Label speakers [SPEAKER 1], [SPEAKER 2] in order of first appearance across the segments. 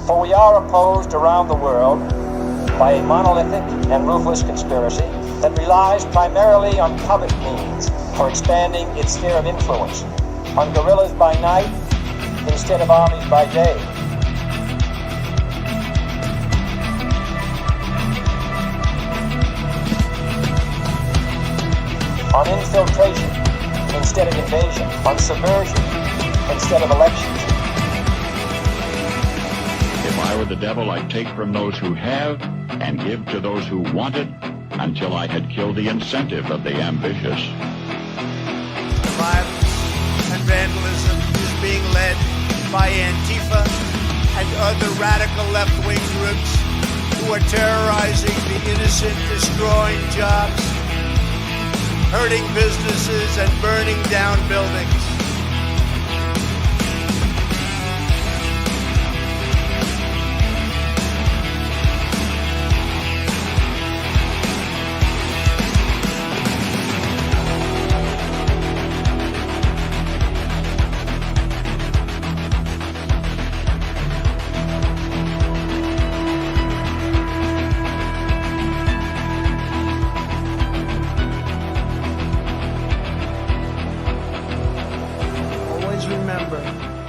[SPEAKER 1] For we are opposed around the world by a monolithic and ruthless conspiracy that relies primarily on covert means for expanding its sphere of influence, on guerrillas by night instead of armies by day. On infiltration instead of invasion, on subversion instead of elections.
[SPEAKER 2] If I were the devil, I'd take from those who have and give to those who wanted until I had killed the incentive of the ambitious.
[SPEAKER 3] Violence and vandalism is being led by Antifa and other radical left-wing groups who are terrorizing the innocent, destroying jobs, hurting businesses, and burning down buildings.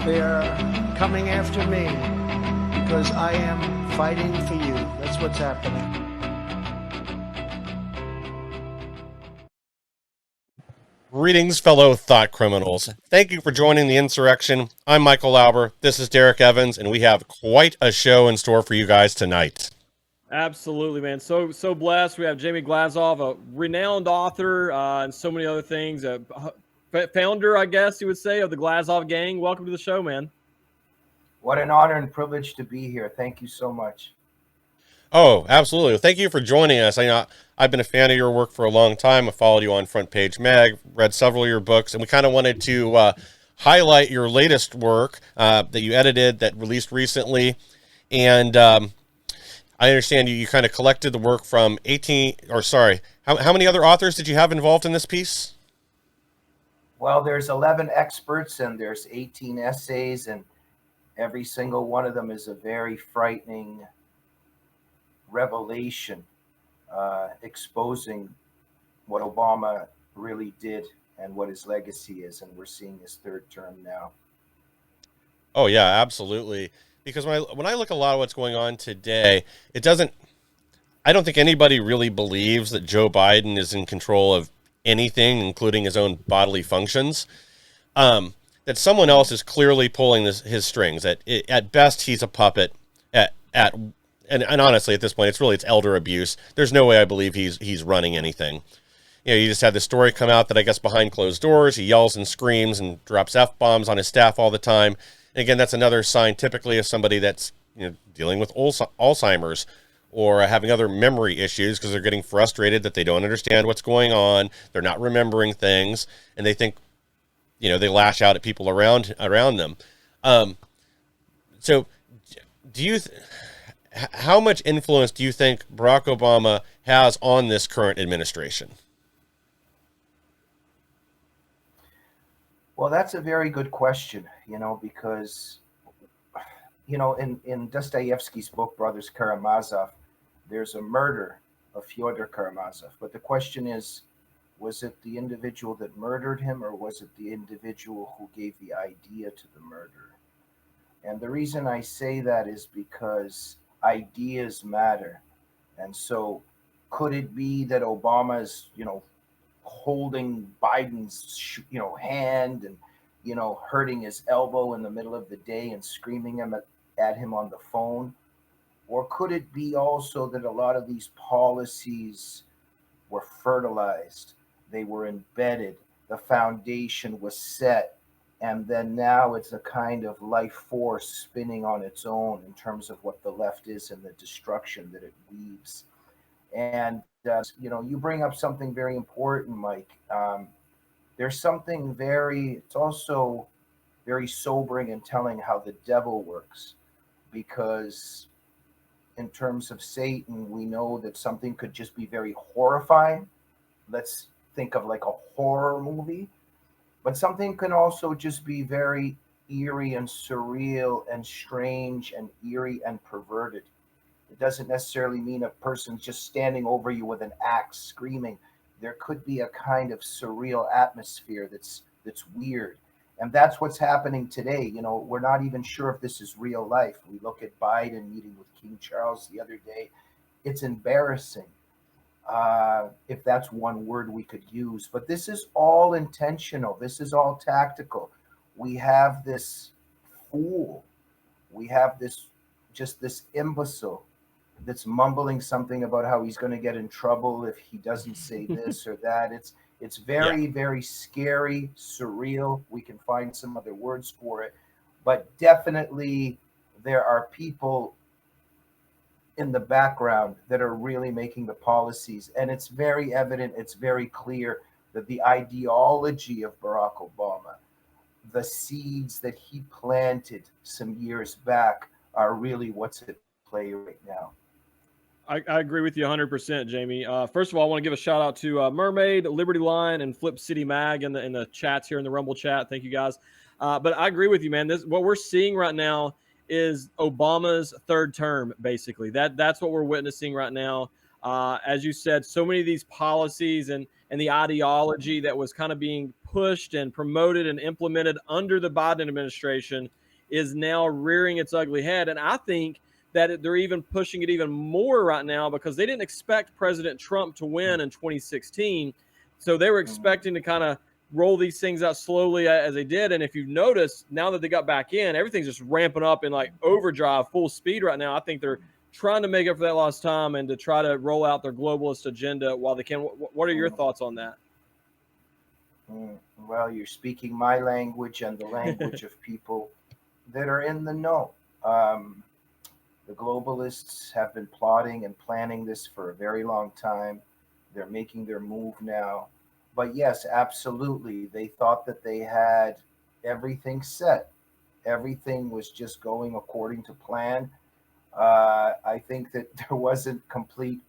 [SPEAKER 3] They are coming after me because I am fighting for you. That's what's happening.
[SPEAKER 4] Greetings, fellow thought criminals. Thank you for joining the Insurrection. I'm Michael Lauber. This is Derek Evans, and we have quite a show in store for you guys tonight.
[SPEAKER 5] Absolutely, man. So blessed. We have Jamie Glazov, a renowned author, and so many other things. Founder, I guess you would say, of the Glazov Gang. Welcome to the show, man.
[SPEAKER 6] What an honor and privilege to be here. Thank you so much.
[SPEAKER 4] Oh, absolutely. Thank you for joining us. I've been a fan of your work for a long time. I followed you on Front Page Mag, read several of your books, and we kind of wanted to highlight your latest work that you edited that released recently. And I understand you kind of collected the work from how many other authors did you have involved in this piece?
[SPEAKER 6] Well, there's 11 experts and there's 18 essays, and every single one of them is a very frightening revelation, exposing what Obama really did and what his legacy is. And we're seeing his third term now.
[SPEAKER 4] Oh, yeah, absolutely. Because when I look at a lot of what's going on today, I don't think anybody really believes that Joe Biden is in control of anything, including his own bodily functions, that someone else is clearly pulling his strings. At best, he's a puppet. And honestly, at this point, it's elder abuse. There's no way I believe he's running anything. You just had this story come out that I guess behind closed doors, he yells and screams and drops F-bombs on his staff all the time. And again, that's another sign typically of somebody that's dealing with Alzheimer's, or having other memory issues because they're getting frustrated that they don't understand what's going on. They're not remembering things, and they think, they lash out at people around them. So how much influence do you think Barack Obama has on this current administration?
[SPEAKER 6] Well, that's a very good question, because, in Dostoevsky's book, Brothers Karamazov, there's a murder of Fyodor Karamazov. But the question is, was it the individual that murdered him, or was it the individual who gave the idea to the murder? And the reason I say that is because ideas matter. And so could it be that Obama is, holding Biden's, hand and, hurting his elbow in the middle of the day and screaming at him on the phone? Or could it be also that a lot of these policies were fertilized, they were embedded, the foundation was set, and then now it's a kind of life force spinning on its own in terms of what the left is and the destruction that it weaves? And, you bring up something very important, Mike. There's something it's also very sobering and telling how the devil works, because in terms of Satan, we know that something could just be very horrifying. Let's think of like a horror movie, but something can also just be very eerie and surreal and strange and eerie and perverted. It doesn't necessarily mean a person's just standing over you with an axe screaming. There could be a kind of surreal atmosphere that's weird. And that's what's happening today. You know, we're not even sure if this is real life. We look at Biden meeting with King Charles the other day. It's embarrassing, if that's one word we could use. But this is all intentional. This is all tactical. We have this fool. We have this imbecile that's mumbling something about how he's going to get in trouble if he doesn't say this or that. It's very, very scary, surreal. We can find some other words for it, but definitely there are people in the background that are really making the policies, and it's very evident, it's very clear that the ideology of Barack Obama, the seeds that he planted some years back, are really what's at play right now.
[SPEAKER 5] I agree with you 100%, Jamie. First of all, I want to give a shout out to Mermaid, Liberty Line, and Flip City Mag in the chats here in the Rumble chat. Thank you guys. But I agree with you, man. What we're seeing right now is Obama's third term, basically. That's what we're witnessing right now. As you said, so many of these policies and the ideology that was kind of being pushed and promoted and implemented under the Biden administration is now rearing its ugly head. And I think that they're even pushing it even more right now because they didn't expect President Trump to win in 2016. So they were expecting to kind of roll these things out slowly as they did. And if you notice, now that they got back in, everything's just ramping up in like overdrive, full speed right now. I think they're trying to make up for that lost time and to try to roll out their globalist agenda while they can. What are your thoughts on that?
[SPEAKER 6] Well, you're speaking my language and the language of people that are in the know. The globalists have been plotting and planning this for a very long time. They're making their move now. But yes, absolutely. They thought that they had everything set. Everything was just going according to plan. I think that there wasn't complete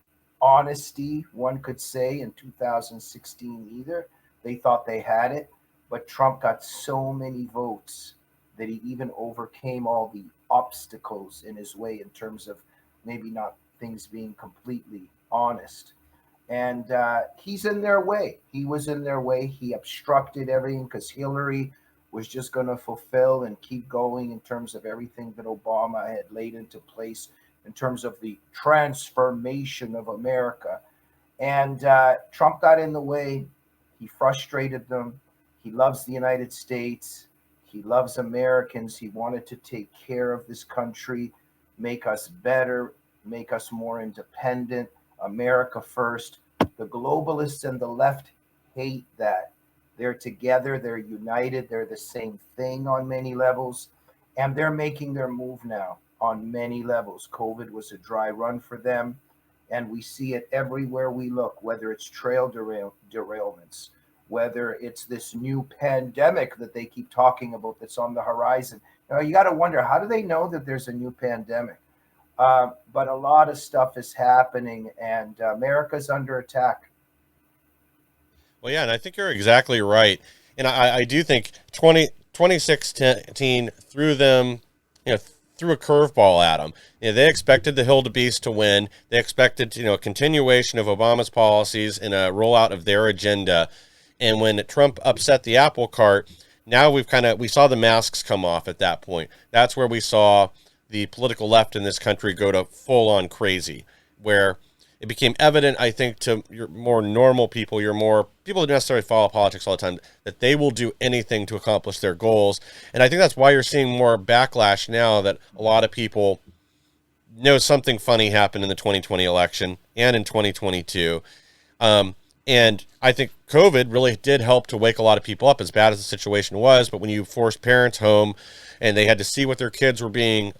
[SPEAKER 6] honesty, one could say, in 2016 either. They thought they had it, but Trump got so many votes that he even overcame all the obstacles in his way in terms of maybe not things being completely honest. And he's in their way. He was in their way. He obstructed everything because Hillary was just going to fulfill and keep going in terms of everything that Obama had laid into place in terms of the transformation of America. And Trump got in the way. He frustrated them. He loves the United States. He loves Americans. He wanted to take care of this country, make us better, make us more independent, America first. The globalists and the left hate that. They're together, they're united, they're the same thing on many levels, and they're making their move now on many levels. COVID was a dry run for them, and we see it everywhere we look, whether it's trail derailments, whether it's this new pandemic that they keep talking about that's on the horizon. You got to wonder, how do they know that there's a new pandemic? But a lot of stuff is happening, and America's under attack.
[SPEAKER 4] Well, yeah, and I think you're exactly right. And I do think 2016 threw them, threw a curveball at them. They expected the Hildebeest to win. They expected, a continuation of Obama's policies and a rollout of their agenda. And when Trump upset the apple cart, now we saw the masks come off at that point. That's where we saw the political left in this country go to full on crazy, where it became evident, I think, to your more normal people, people who don't necessarily follow politics all the time, that they will do anything to accomplish their goals. And I think that's why you're seeing more backlash now, that a lot of people know something funny happened in the 2020 election and in 2022. And I think COVID really did help to wake a lot of people up, as bad as the situation was. But when you forced parents home and they had to see what their kids were being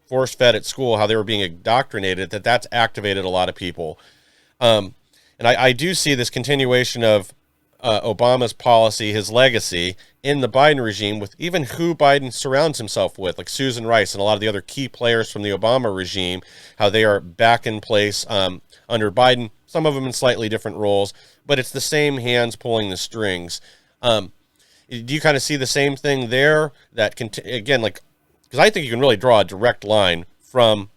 [SPEAKER 4] force-fed at school, how they were being indoctrinated, that's activated a lot of people. And I do see this continuation of Obama's policy, his legacy, in the Biden regime, with even who Biden surrounds himself with, like Susan Rice and a lot of the other key players from the Obama regime, how they are back in place under Biden, some of them in slightly different roles, but it's the same hands pulling the strings. Do you kind of see the same thing there? That again, like, because I think you can really draw a direct line from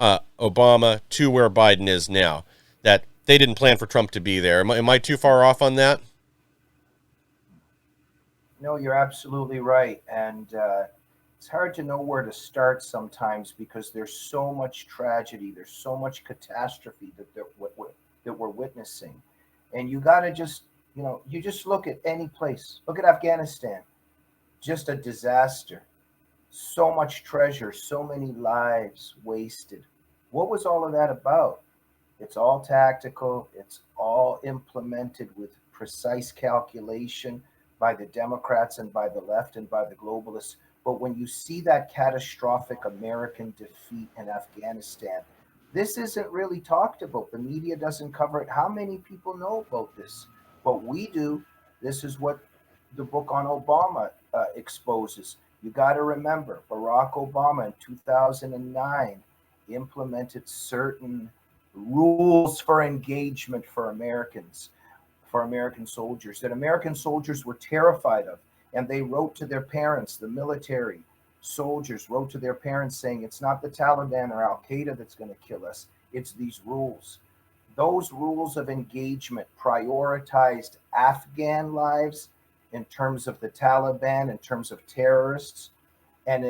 [SPEAKER 4] Obama to where Biden is now. That they didn't plan for Trump to be there. Am I too far off on that?
[SPEAKER 6] No, you're absolutely right. And it's hard to know where to start sometimes because there's so much tragedy, there's so much catastrophe that we're witnessing. And you got to just, you just look at any place. Look at Afghanistan, just a disaster. So much treasure, so many lives wasted. What was all of that about? It's all tactical, it's all implemented with precise calculation by the Democrats and by the left and by the globalists. But when you see that catastrophic American defeat in Afghanistan, this isn't really talked about. The media doesn't cover it. How many people know about this? But we do. This is what the book on Obama exposes. You got to remember, Barack Obama in 2009 implemented certain rules for engagement for Americans, for American soldiers, that American soldiers were terrified of. And they wrote to their parents, the military soldiers wrote to their parents saying, it's not the Taliban or Al Qaeda that's going to kill us, it's these rules. Those rules of engagement prioritized Afghan lives in terms of the Taliban, in terms of terrorists, and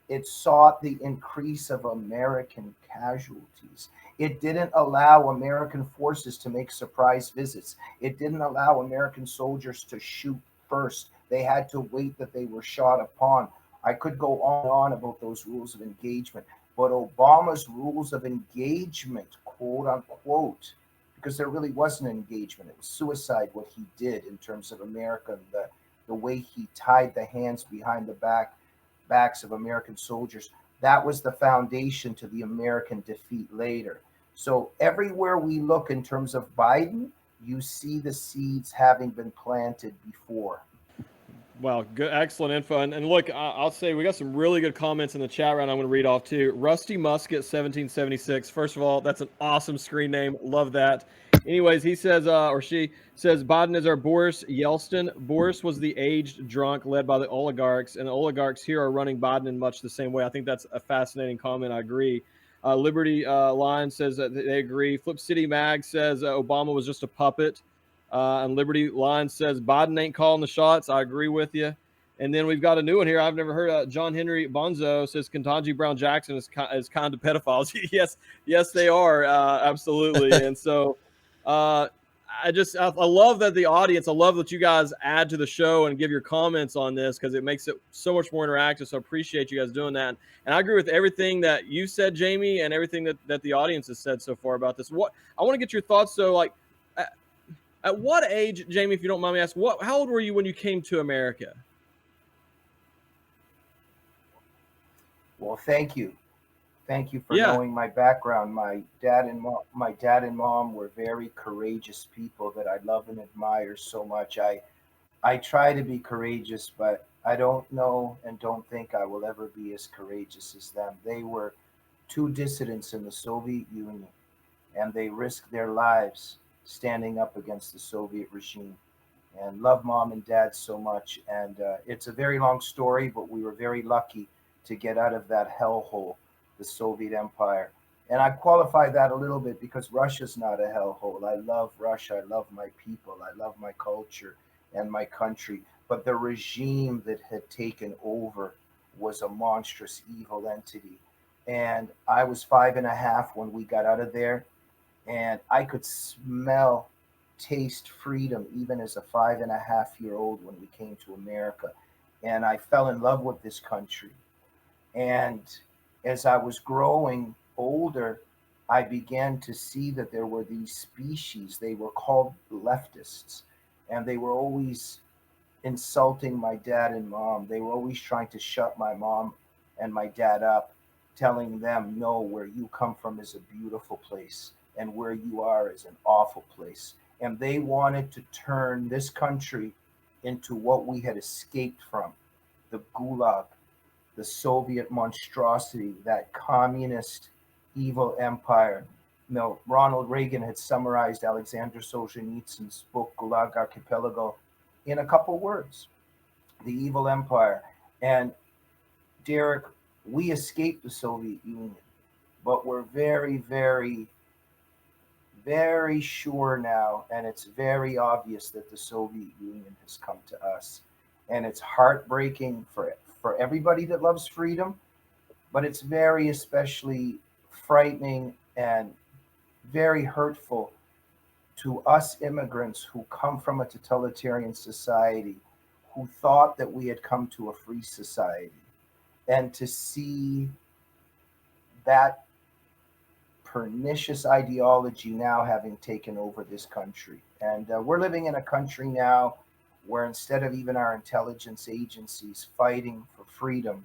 [SPEAKER 6] it sought the increase of American casualties. It didn't allow American forces to make surprise visits. It didn't allow American soldiers to shoot first. They had to wait that they were shot upon. I could go on and on about those rules of engagement, but Obama's rules of engagement, quote unquote, because there really wasn't engagement. It was suicide what he did in terms of America, the way he tied the hands behind the backs of American soldiers. That was the foundation to the American defeat later. So everywhere we look in terms of Biden, you see the seeds having been planted before.
[SPEAKER 5] Wow, good, excellent info. And look, I'll say we got some really good comments in the chat round. I'm going to read off too. Rusty Musket 1776. First of all, that's an awesome screen name. Love that. Anyways, he says, or she says, Biden is our Boris Yeltsin. Boris was the aged drunk led by the oligarchs, and the oligarchs here are running Biden in much the same way. I think that's a fascinating comment. I agree. Liberty Line says that they agree. Flip City Mag says Obama was just a puppet. And Liberty Line says Biden ain't calling the shots. I agree with you. And then we've got a new one here. I've never heard. John Henry Bonzo says Ketanji Brown Jackson is kind of pedophiles. yes, they are absolutely. And so I love that the audience. I love that you guys add to the show and give your comments on this because it makes it so much more interactive. So I appreciate you guys doing that. And I agree with everything that you said, Jamie, and everything that the audience has said so far about this. What I want to get your thoughts. So like. At what age, Jamie, if you don't mind me asking, how old were you when you came to America?
[SPEAKER 6] Well, thank you. Thank you for knowing my background. My dad and mom were very courageous people that I love and admire so much. I try to be courageous, but I don't know and don't think I will ever be as courageous as them. They were two dissidents in the Soviet Union, and they risked their lives standing up against the Soviet regime, and love mom and dad so much. And it's a very long story, but we were very lucky to get out of that hellhole, the Soviet Empire. And I qualify that a little bit because Russia's not a hellhole. I love Russia. I love my people. I love my culture and my country. But the regime that had taken over was a monstrous evil entity. And I was 5.5 when we got out of there. And I could smell, taste freedom even as a 5.5-year-old when we came to America. And I fell in love with this country. And as I was growing older, I began to see that there were these species. They were called leftists. And they were always insulting my dad and mom. They were always trying to shut my mom and my dad up, telling them, no, where you come from is a beautiful place. And where you are is an awful place. And they wanted to turn this country into what we had escaped from, the Gulag, the Soviet monstrosity, that communist evil empire. Ronald Reagan had summarized Alexander Solzhenitsyn's book, Gulag Archipelago, in a couple words. the evil empire. And Derek, we escaped the Soviet Union, but we're very, very, very sure now, and it's very obvious that the Soviet Union has come to us. And it's heartbreaking for everybody that loves freedom, but it's very especially frightening and very hurtful to us immigrants who come from a totalitarian society, who thought that we had come to a free society, and to see that pernicious ideology now having taken over this country. And we're living in a country now where instead of even our intelligence agencies fighting for freedom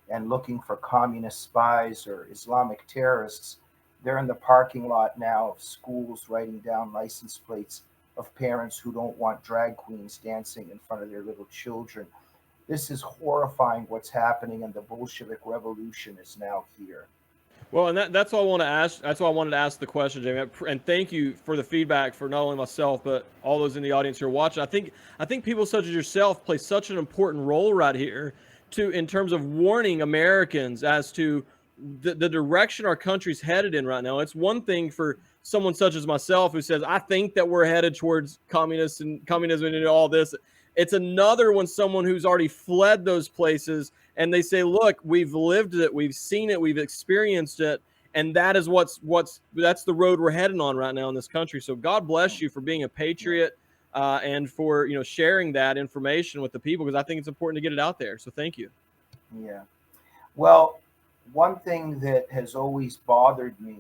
[SPEAKER 6] and looking for communist spies or Islamic terrorists, they're in the parking lot now of schools writing down license plates of parents who don't want drag queens dancing in front of their little children. This is horrifying what's happening, and the Bolshevik Revolution is now here.
[SPEAKER 5] Well, and that's what I want to ask. That's why I wanted to ask the question, Jamie. And thank you for the feedback for not only myself but all those in the audience who are watching. I think people such as yourself play such an important role right here in terms of warning Americans as to the direction our country's headed in right now. It's one thing for someone such as myself who says, I think that we're headed towards communism and all this. It's another when someone who's already fled those places and they say, look, we've lived it, we've seen it, we've experienced it, and that is that's the road we're heading on right now in this country. So God bless you for being a patriot and for sharing that information with the people, because I think it's important to get it out there. So thank you.
[SPEAKER 6] Yeah. Well, one thing that has always bothered me,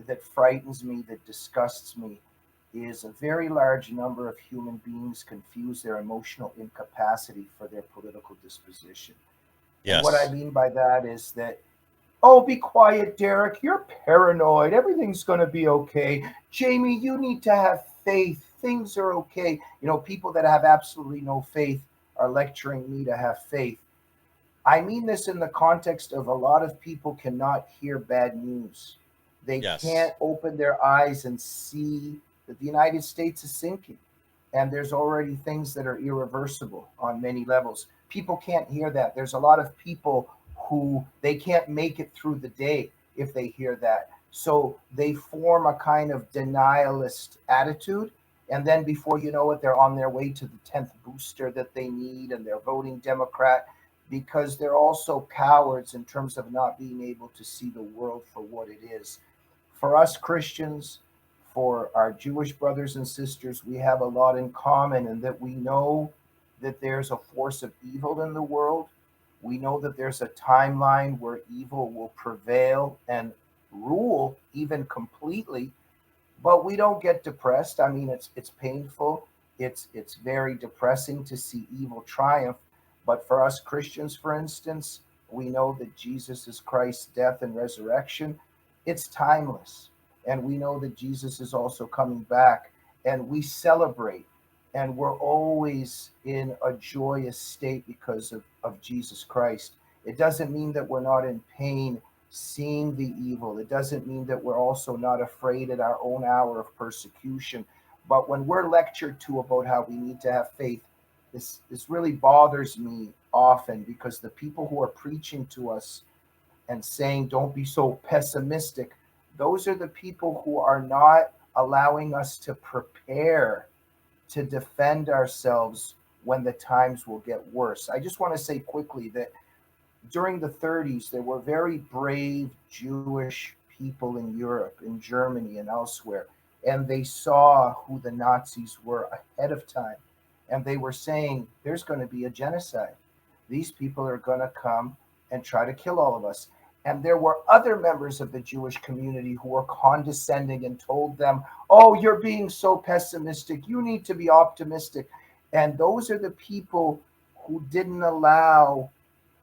[SPEAKER 6] that frightens me, that disgusts me, is a very large number of human beings confuse their emotional incapacity for their political disposition.
[SPEAKER 4] Yes.
[SPEAKER 6] And what I mean by that is that, oh, be quiet, Derek, you're paranoid, everything's going to be okay. Jamie, you need to have faith, things are okay. People that have absolutely no faith are lecturing me to have faith. I mean this in the context of a lot of people cannot hear bad news. They can't open their eyes and see that the United States is sinking. And there's already things that are irreversible on many levels. People can't hear that. There's a lot of people who they can't make it through the day if they hear that. So they form a kind of denialist attitude. And then before you know it, they're on their way to the 10th booster that they need, and they're voting Democrat, because they're also cowards in terms of not being able to see the world for what it is. For us Christians, for our Jewish brothers and sisters, we have a lot in common in that we know that there's a force of evil in the world. We know that there's a timeline where evil will prevail and rule even completely, but we don't get depressed. I mean, it's painful. It's very depressing to see evil triumph. But for us Christians, for instance, we know that Jesus is Christ's death and resurrection. It's timeless. And we know that Jesus is also coming back, and we celebrate, and we're always in a joyous state because of Jesus Christ. It doesn't mean that we're not in pain seeing the evil. It doesn't mean that we're also not afraid at our own hour of persecution. But when we're lectured to about how we need to have faith, this really bothers me often, because the people who are preaching to us and saying, don't be so pessimistic, those are the people who are not allowing us to prepare to defend ourselves when the times will get worse. I just want to say quickly that during the 30s, there were very brave Jewish people in Europe, in Germany and elsewhere, and they saw who the Nazis were ahead of time. And they were saying, there's going to be a genocide. These people are going to come and try to kill all of us. And there were other members of the Jewish community who were condescending and told them, oh, you're being so pessimistic. You need to be optimistic. And those are the people who didn't allow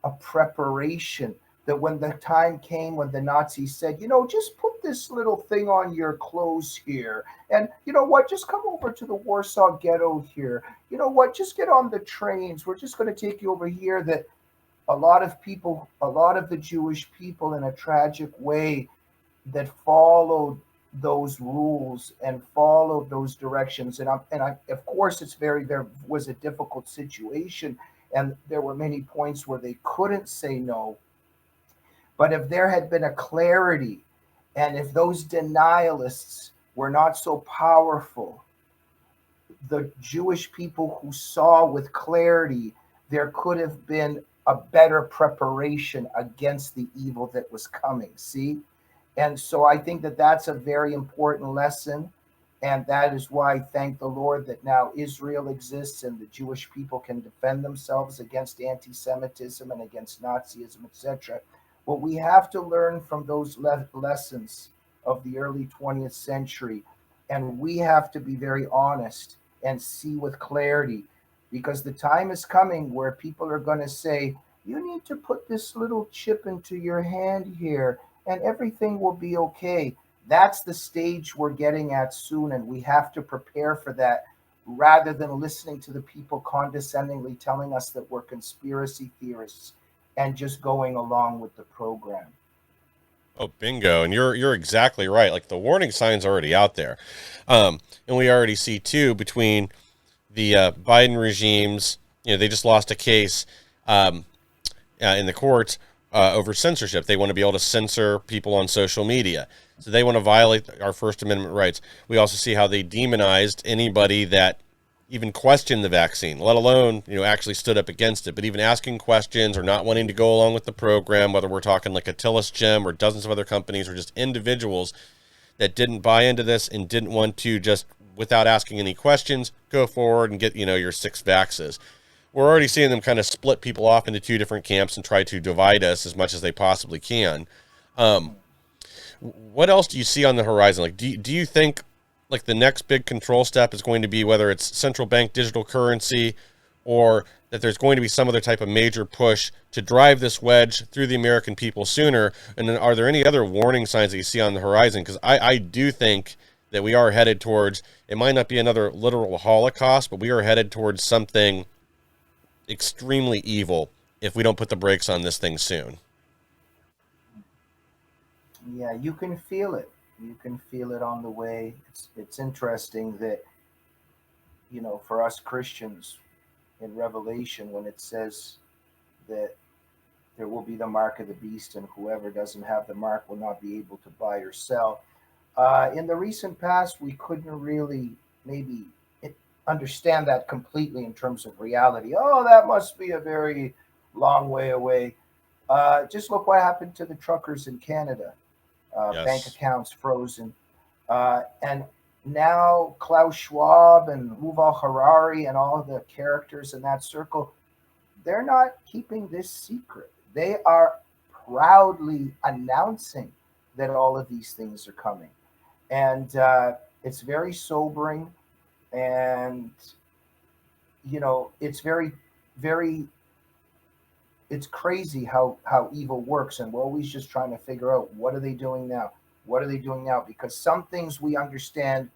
[SPEAKER 6] a preparation, that when the time came when the Nazis said, just put this little thing on your clothes here. And you know what, just come over to the Warsaw Ghetto here. You know what, just get on the trains. We're just going to take you over here. That a lot of the Jewish people, in a tragic way, that followed those rules and followed those directions. And of course, there was a difficult situation. and there were many points where they couldn't say no. But if there had been a clarity, and if those denialists were not so powerful, the Jewish people who saw with clarity, there could have been a better preparation against the evil that was coming. See? And so I think that that's a very important lesson. And that is why, thank the Lord, that now Israel exists and the Jewish people can defend themselves against anti Semitism and against Nazism, etc. But we have to learn from those lessons of the early 20th century. And we have to be very honest and see with clarity, because the time is coming where people are going to say, you need to put this little chip into your hand here and everything will be okay. That's the stage we're getting at soon, and we have to prepare for that rather than listening to the people condescendingly telling us that we're conspiracy theorists and just going along with the program.
[SPEAKER 4] Oh, bingo. And you're exactly right. Like, the warning signs are already out there. And we already see too, between the Biden regimes, they just lost a case in the courts over censorship. They want to be able to censor people on social media. So they want to violate our First Amendment rights. We also see how they demonized anybody that even questioned the vaccine, let alone, actually stood up against it. But even asking questions or not wanting to go along with the program, whether we're talking like Attilas Gem or dozens of other companies or just individuals that didn't buy into this and didn't want to, just without asking any questions, go forward and get, your 6 vaxes. We're already seeing them kind of split people off into 2 different camps and try to divide us as much as they possibly can. What else do you see on the horizon? Like, do you think like the next big control step is going to be whether it's central bank digital currency, or that there's going to be some other type of major push to drive this wedge through the American people sooner? And then are there any other warning signs that you see on the horizon? Because I do think that we are headed towards, it might not be another literal Holocaust, but we are headed towards something extremely evil if we don't put the brakes on this thing soon.
[SPEAKER 6] Yeah, you can feel it. You can feel it on the way. It's interesting that, for us Christians in Revelation, when it says that there will be the mark of the beast and whoever doesn't have the mark will not be able to buy or sell. In the recent past, we couldn't really maybe understand that completely in terms of reality. Oh, that must be a very long way away. Just look what happened to the truckers in Canada.
[SPEAKER 4] Yes.
[SPEAKER 6] Bank accounts frozen. And now Klaus Schwab and Yuval Harari and all of the characters in that circle, they're not keeping this secret. They are proudly announcing that all of these things are coming. And it's very sobering. And, it's very, very, it's crazy how evil works. And we're always just trying to figure out, what are they doing now? What are they doing now? Because some things we understand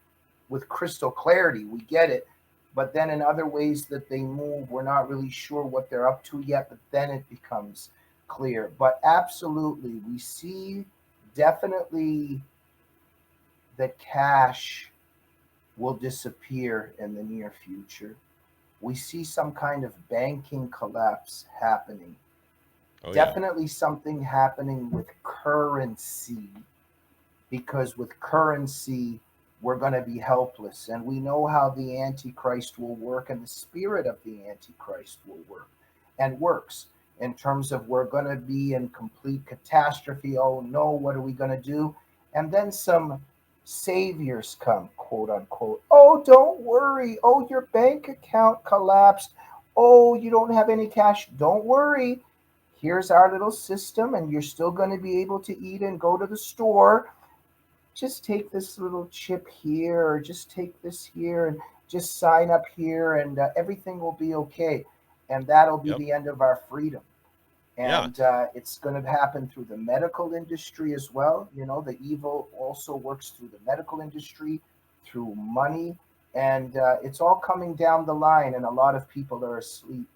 [SPEAKER 6] with crystal clarity, we get it. But then in other ways that they move, we're not really sure what they're up to yet, but then it becomes clear. But absolutely, we see definitely that cash will disappear in the near future. We see some kind of banking collapse happening. Definitely something happening with currency, because with currency, we're going to be helpless. And we know how the Antichrist will work, and the spirit of the Antichrist will work and works in terms of we're going to be in complete catastrophe. Oh no, what are we going to do? And then some saviors come, quote unquote. Oh, don't worry. Oh, your bank account collapsed. Oh, you don't have any cash. Don't worry. Here's our little system, and you're still going to be able to eat and go to the store. Just take this little chip here, or just take this here, and just sign up here, and everything will be okay. And that'll be the end of our freedom. And it's going to happen through the medical industry as well. The evil also works through the medical industry, through money, and it's all coming down the line, and a lot of people are asleep.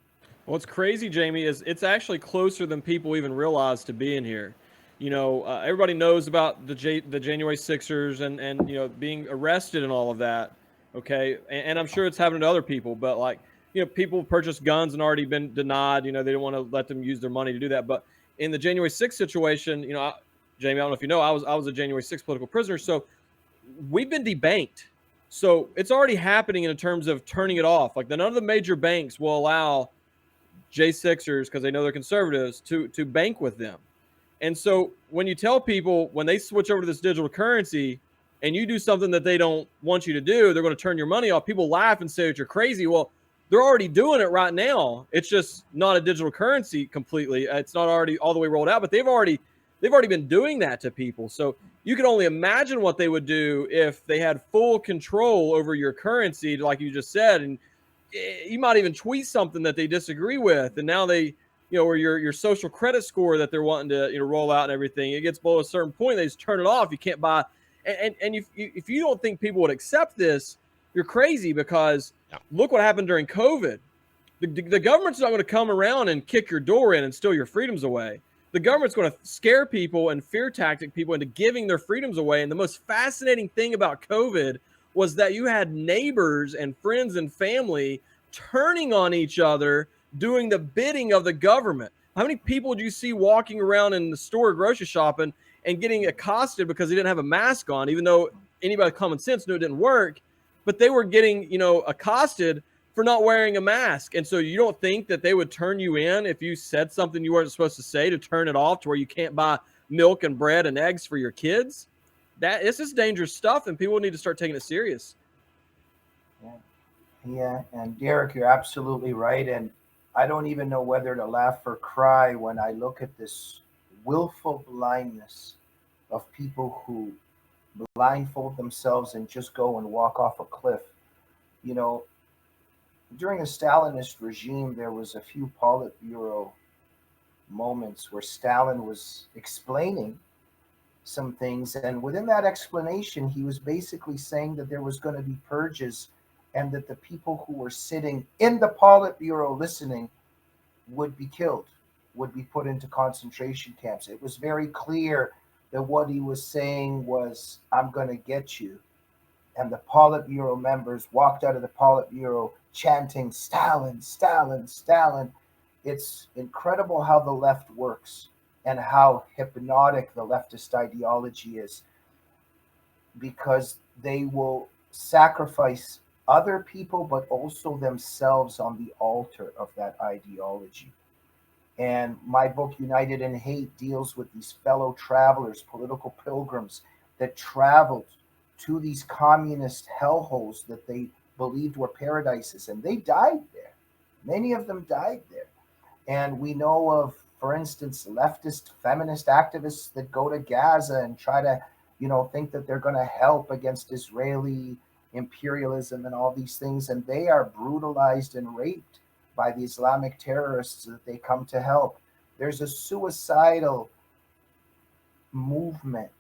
[SPEAKER 5] What's crazy, Jamie, is it's actually closer than people even realize to being here. Everybody knows about the January Sixers and being arrested and all of that. Okay, and I'm sure it's happening to other people, but like people purchased guns and already been denied. They didn't want to let them use their money to do that. But in the January 6th situation, Jamie, I don't know if you know, I was a January 6th political prisoner. So we've been debanked. So it's already happening in terms of turning it off. Like none of the major banks will allow J6ers, because they know they're conservatives, to bank with them. And so when you tell people, when they switch over to this digital currency and you do something that they don't want you to do, they're going to turn your money off. People laugh and say that you're crazy. Well, they're already doing it right now. It's just not a digital currency completely. It's not already all the way rolled out, but they've already been doing that to people. So you can only imagine what they would do if they had full control over your currency, like you just said. And you might even tweet something that they disagree with, and now they, or your social credit score that they're wanting to roll out and everything, it gets below a certain point, they just turn it off. You can't buy, and if you don't think people would accept this, you're crazy, because look what happened during COVID. The government's not going to come around and kick your door in and steal your freedoms away. The government's going to scare people and fear tactic people into giving their freedoms away. And the most fascinating thing about COVID was that you had neighbors and friends and family turning on each other, doing the bidding of the government. How many people do you see walking around in the store grocery shopping and getting accosted because they didn't have a mask on, even though anybody with common sense knew it didn't work, but they were getting, accosted for not wearing a mask. And so you don't think that they would turn you in if you said something you weren't supposed to say, to turn it off to where you can't buy milk and bread and eggs for your kids? This is dangerous stuff, and people need to start taking it serious.
[SPEAKER 6] Yeah, and Derek, you're absolutely right. And I don't even know whether to laugh or cry when I look at this willful blindness of people who blindfold themselves and just go and walk off a cliff. During the Stalinist regime, there was a few Politburo moments where Stalin was explaining some things, and within that explanation, he was basically saying that there was going to be purges, and that the people who were sitting in the Politburo listening would be killed, would be put into concentration camps. It was very clear that what he was saying was, I'm going to get you. And the Politburo members walked out of the Politburo chanting, Stalin, Stalin, Stalin. It's incredible how the left works and how hypnotic the leftist ideology is, because they will sacrifice other people, but also themselves on the altar of that ideology. And my book, United in Hate, deals with these fellow travelers, political pilgrims that traveled to these communist hellholes that they believed were paradises, and they died there. Many of them died there. And we know of, for instance, leftist feminist activists that go to Gaza and try to, think that they're going to help against Israeli imperialism and all these things, and they are brutalized and raped by the Islamic terrorists that they come to help. There's a suicidal movement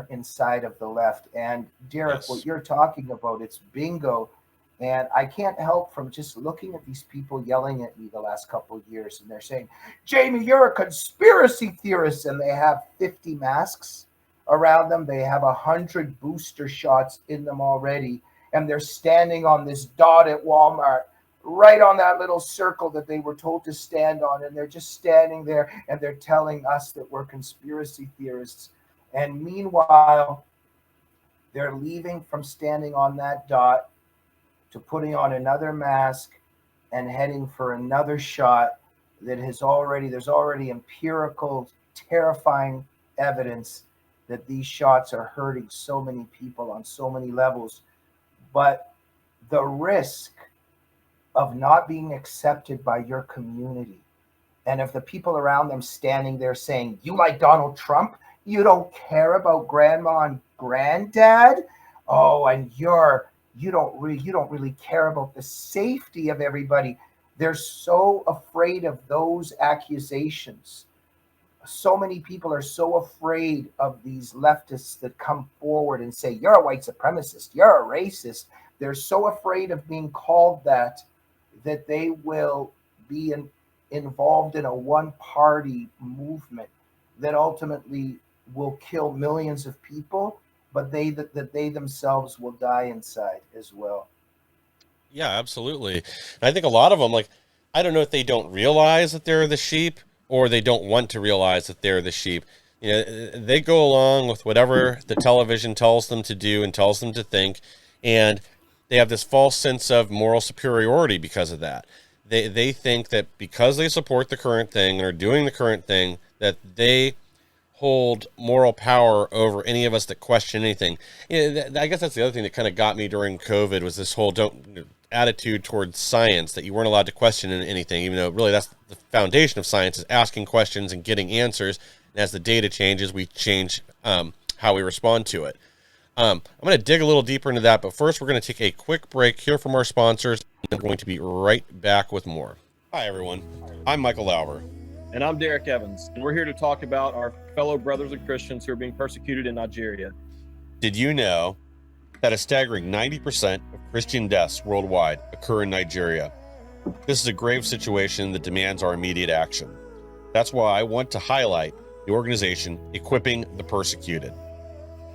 [SPEAKER 6] inside of the left. And Derek,
[SPEAKER 4] Yes.
[SPEAKER 6] what you're talking about, it's bingo. And I can't help from just looking at these people yelling at me the last couple of years, and they're saying, Jamie, you're a conspiracy theorist, and they have 50 masks around them. They have 100 booster shots in them already, and they're standing on this dot at Walmart, right on that little circle that they were told to stand on, and they're just standing there, and they're telling us that we're conspiracy theorists. And meanwhile, they're leaving from standing on that dot to putting on another mask and heading for another shot that there's already empirical, terrifying evidence that these shots are hurting so many people on so many levels. But the risk of not being accepted by your community, and if the people around them standing there saying, you like Donald Trump, you don't care about grandma and granddad, and you don't really care about the safety of everybody. They're so afraid of those accusations. So many people are so afraid of these leftists that come forward and say, you're a white supremacist, you're a racist. They're so afraid of being called that they will be involved in a one-party movement that ultimately will kill millions of people, but they themselves will die inside as well.
[SPEAKER 4] Yeah, absolutely. And I think a lot of them, like, I don't know if they don't realize that they're the sheep or they don't want to realize that they're the sheep. You know, they go along with whatever the television tells them to do and tells them to think, and they have this false sense of moral superiority because of that. They think that because they support the current thing and are doing the current thing, that they hold moral power over any of us that question anything. You know, I guess that's the other thing that kind of got me during COVID was this whole attitude towards science, that you weren't allowed to question anything, even though really that's the foundation of science, is asking questions and getting answers. And as the data changes, we change how we respond to it. I'm going to dig a little deeper into that, but first we're going to take a quick break, hear from our sponsors, and we're going to be right back with more. Hi, everyone. I'm Michael Lauber.
[SPEAKER 5] And I'm Derek Evans, and we're here to talk about our fellow brothers and Christians who are being persecuted in Nigeria.
[SPEAKER 4] Did you know that a staggering 90% of Christian deaths worldwide occur in Nigeria? This is a grave situation that demands our immediate action. That's why I want to highlight the organization Equipping the Persecuted.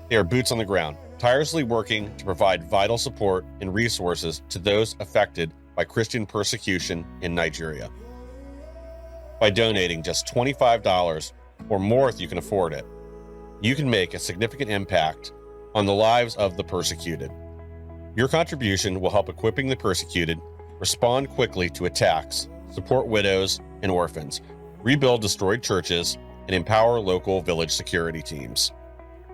[SPEAKER 4] They are boots on the ground, tirelessly working to provide vital support and resources to those affected by Christian persecution in Nigeria. By donating just $25 or more if you can afford it, you can make a significant impact on the lives of the persecuted. Your contribution will help Equipping the Persecuted respond quickly to attacks, support widows and orphans, rebuild destroyed churches, and empower local village security teams.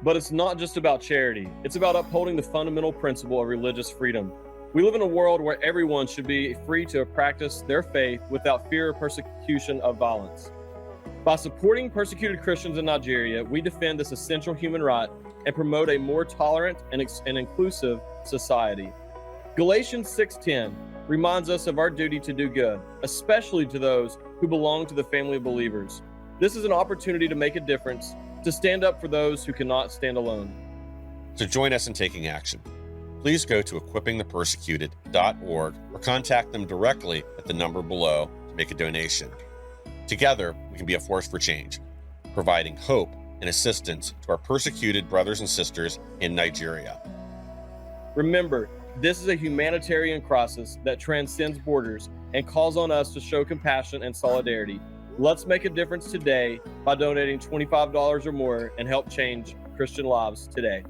[SPEAKER 5] But it's not just about charity. It's about upholding the fundamental principle of religious freedom. We live in a world where everyone should be free to practice their faith without fear of persecution of violence. By supporting persecuted Christians in Nigeria, we defend this essential human right and promote a more tolerant and inclusive society. Galatians 6:10 reminds us of our duty to do good, especially to those who belong to the family of believers. This is an opportunity to make a difference, to stand up for those who cannot stand alone.
[SPEAKER 4] So join us in taking action. Please go to equippingthepersecuted.org or contact them directly at the number below to make a donation. Together, we can be a force for change, providing hope and assistance to our persecuted brothers and sisters in Nigeria.
[SPEAKER 5] Remember, this is a humanitarian crisis that transcends borders and calls on us to show compassion and solidarity. Let's make a difference today by donating $25 or more and help change Christian lives today.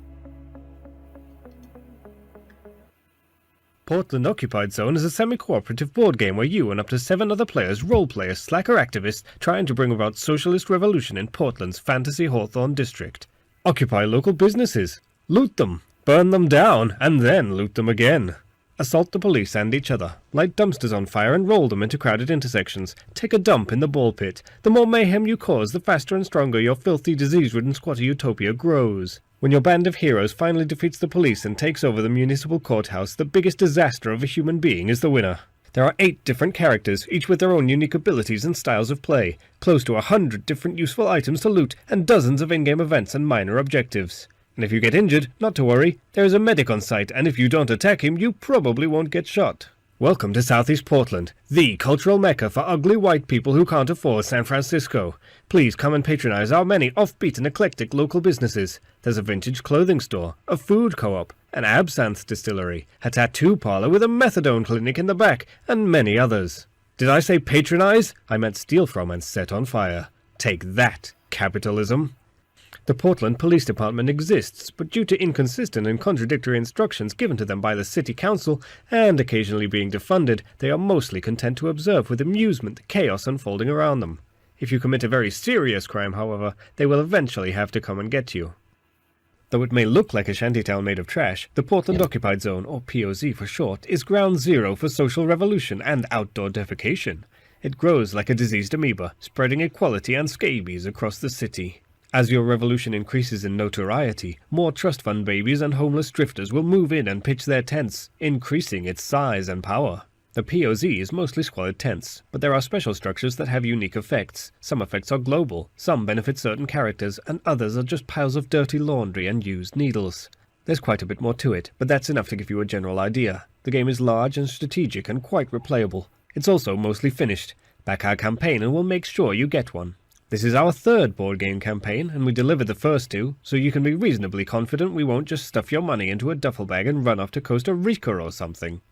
[SPEAKER 7] Portland Occupied Zone is a semi-cooperative board game where you and up to 7 other players role-play as slacker activists trying to bring about socialist revolution in Portland's Fantasy Hawthorne district. Occupy local businesses, loot them, burn them down, and then loot them again. Assault the police and each other, light dumpsters on fire and roll them into crowded intersections, take a dump in the ball pit. The more mayhem you cause, the faster and stronger your filthy, disease-ridden squatter utopia grows. When your band of heroes finally defeats the police and takes over the municipal courthouse, the biggest disaster of a human being is the winner. There are 8 different characters, each with their own unique abilities and styles of play, close to 100 different useful items to loot, and dozens of in-game events and minor objectives. And if you get injured, not to worry, there is a medic on site, and if you don't attack him, you probably won't get shot. Welcome to Southeast Portland, the cultural mecca for ugly white people who can't afford San Francisco. Please come and patronize our many offbeat and eclectic local businesses. There's a vintage clothing store, a food co-op, an absinthe distillery, a tattoo parlor with a methadone clinic in the back, and many others. Did I say patronize? I meant steal from and set on fire. Take that, capitalism. The Portland Police Department exists, but due to inconsistent and contradictory instructions given to them by the City Council, and occasionally being defunded, they are mostly content to observe with amusement the chaos unfolding around them. If you commit a very serious crime, however, they will eventually have to come and get you. Though it may look like a shantytown made of trash, the Portland Occupied Zone, or POZ for short, is ground zero for social revolution and outdoor defecation. It grows like a diseased amoeba, spreading equality and scabies across the city. As your revolution increases in notoriety, more trust fund babies and homeless drifters will move in and pitch their tents, increasing its size and power. The POZ is mostly squalid tents, but there are special structures that have unique effects. Some effects are global, some benefit certain characters, and others are just piles of dirty laundry and used needles. There's quite a bit more to it, but that's enough to give you a general idea. The game is large and strategic and quite replayable. It's also mostly finished. Back our campaign and we'll make sure you get one. This is our 3rd board game campaign, and we delivered the first 2, so you can be reasonably confident we won't just stuff your money into a duffel bag and run off to Costa Rica or something.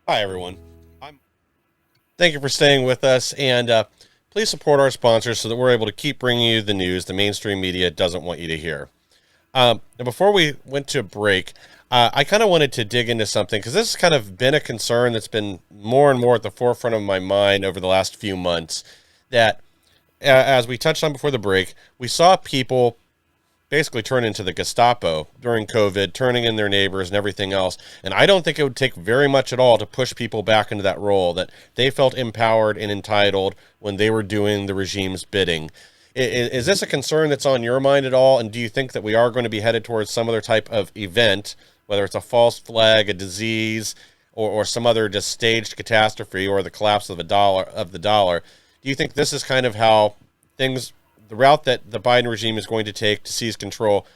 [SPEAKER 4] Hi, everyone. Thank you for staying with us, and please support our sponsors so that we're able to keep bringing you the news the mainstream media doesn't want you to hear. And before we went to break, I kind of wanted to dig into something because this has kind of been a concern that's been more and more at the forefront of my mind over the last few months. That, as we touched on before the break, we saw people basically turn into the Gestapo during COVID, turning in their neighbors and everything else. And I don't think it would take very much at all to push people back into that role, that they felt empowered and entitled when they were doing the regime's bidding. Is this a concern that's on your mind at all? And do you think that we are going to be headed towards some other type of event, whether it's a false flag, a disease, or some other just staged catastrophe, or the collapse of the dollar? Do you think this is kind of how things, the route that the Biden regime is going to take to seize control?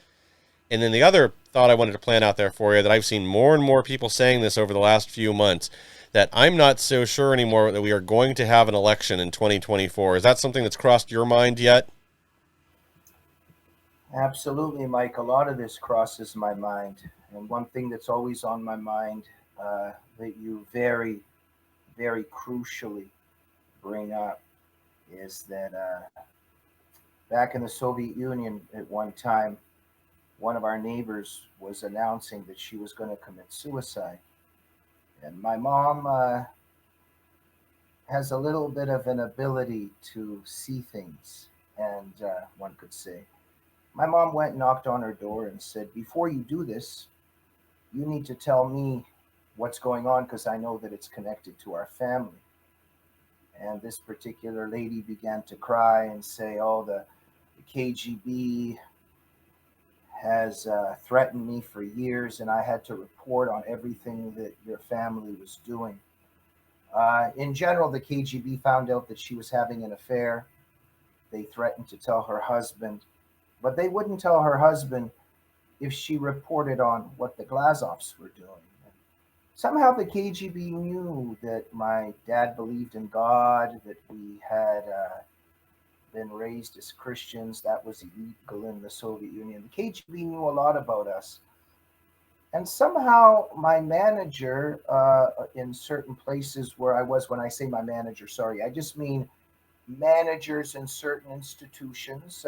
[SPEAKER 4] And then the other thought I wanted to plant out there for you, that I've seen more and more people saying this over the last few months, that I'm not so sure anymore that we are going to have an election in 2024. Is that something that's crossed your mind yet?
[SPEAKER 6] Absolutely, Mike. A lot of this crosses my mind. And one thing that's always on my mind that you very, very crucially bring up is that back in the Soviet Union at one time, one of our neighbors was announcing that she was going to commit suicide. And my mom has a little bit of an ability to see things, and one could say. My mom went and knocked on her door and said, "Before you do this, you need to tell me what's going on because I know that it's connected to our family." And this particular lady began to cry and say, "Oh, the KGB has threatened me for years, and I had to report on everything that your family was doing." In general, the KGB found out that she was having an affair. They threatened to tell her husband, but they wouldn't tell her husband if she reported on what the Glazovs were doing. Somehow the KGB knew that my dad believed in God, that we had been raised as Christians. That was illegal in the Soviet Union. The KGB knew a lot about us. And somehow my manager, in certain places where I was, when I say my manager, sorry, I just mean managers in certain institutions.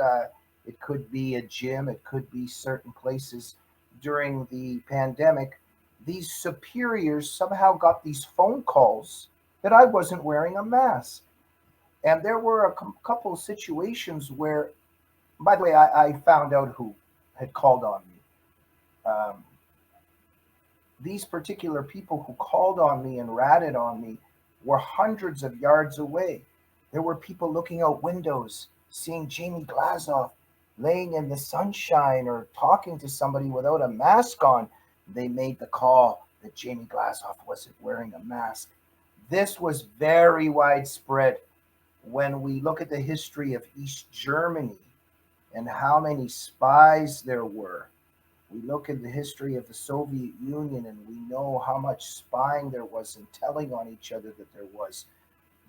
[SPEAKER 6] It could be a gym, it could be certain places during the pandemic. These superiors somehow got these phone calls that I wasn't wearing a mask. And there were a couple of situations where, by the way, I found out who had called on me. These particular people who called on me and ratted on me were hundreds of yards away. There were people looking out windows, seeing Jamie Glazov laying in the sunshine or talking to somebody without a mask on. They made the call that Jamie Glazov wasn't wearing a mask. This was very widespread. When we look at the history of East Germany and how many spies there were, we look at the history of the Soviet Union and we know how much spying there was and telling on each other that there was.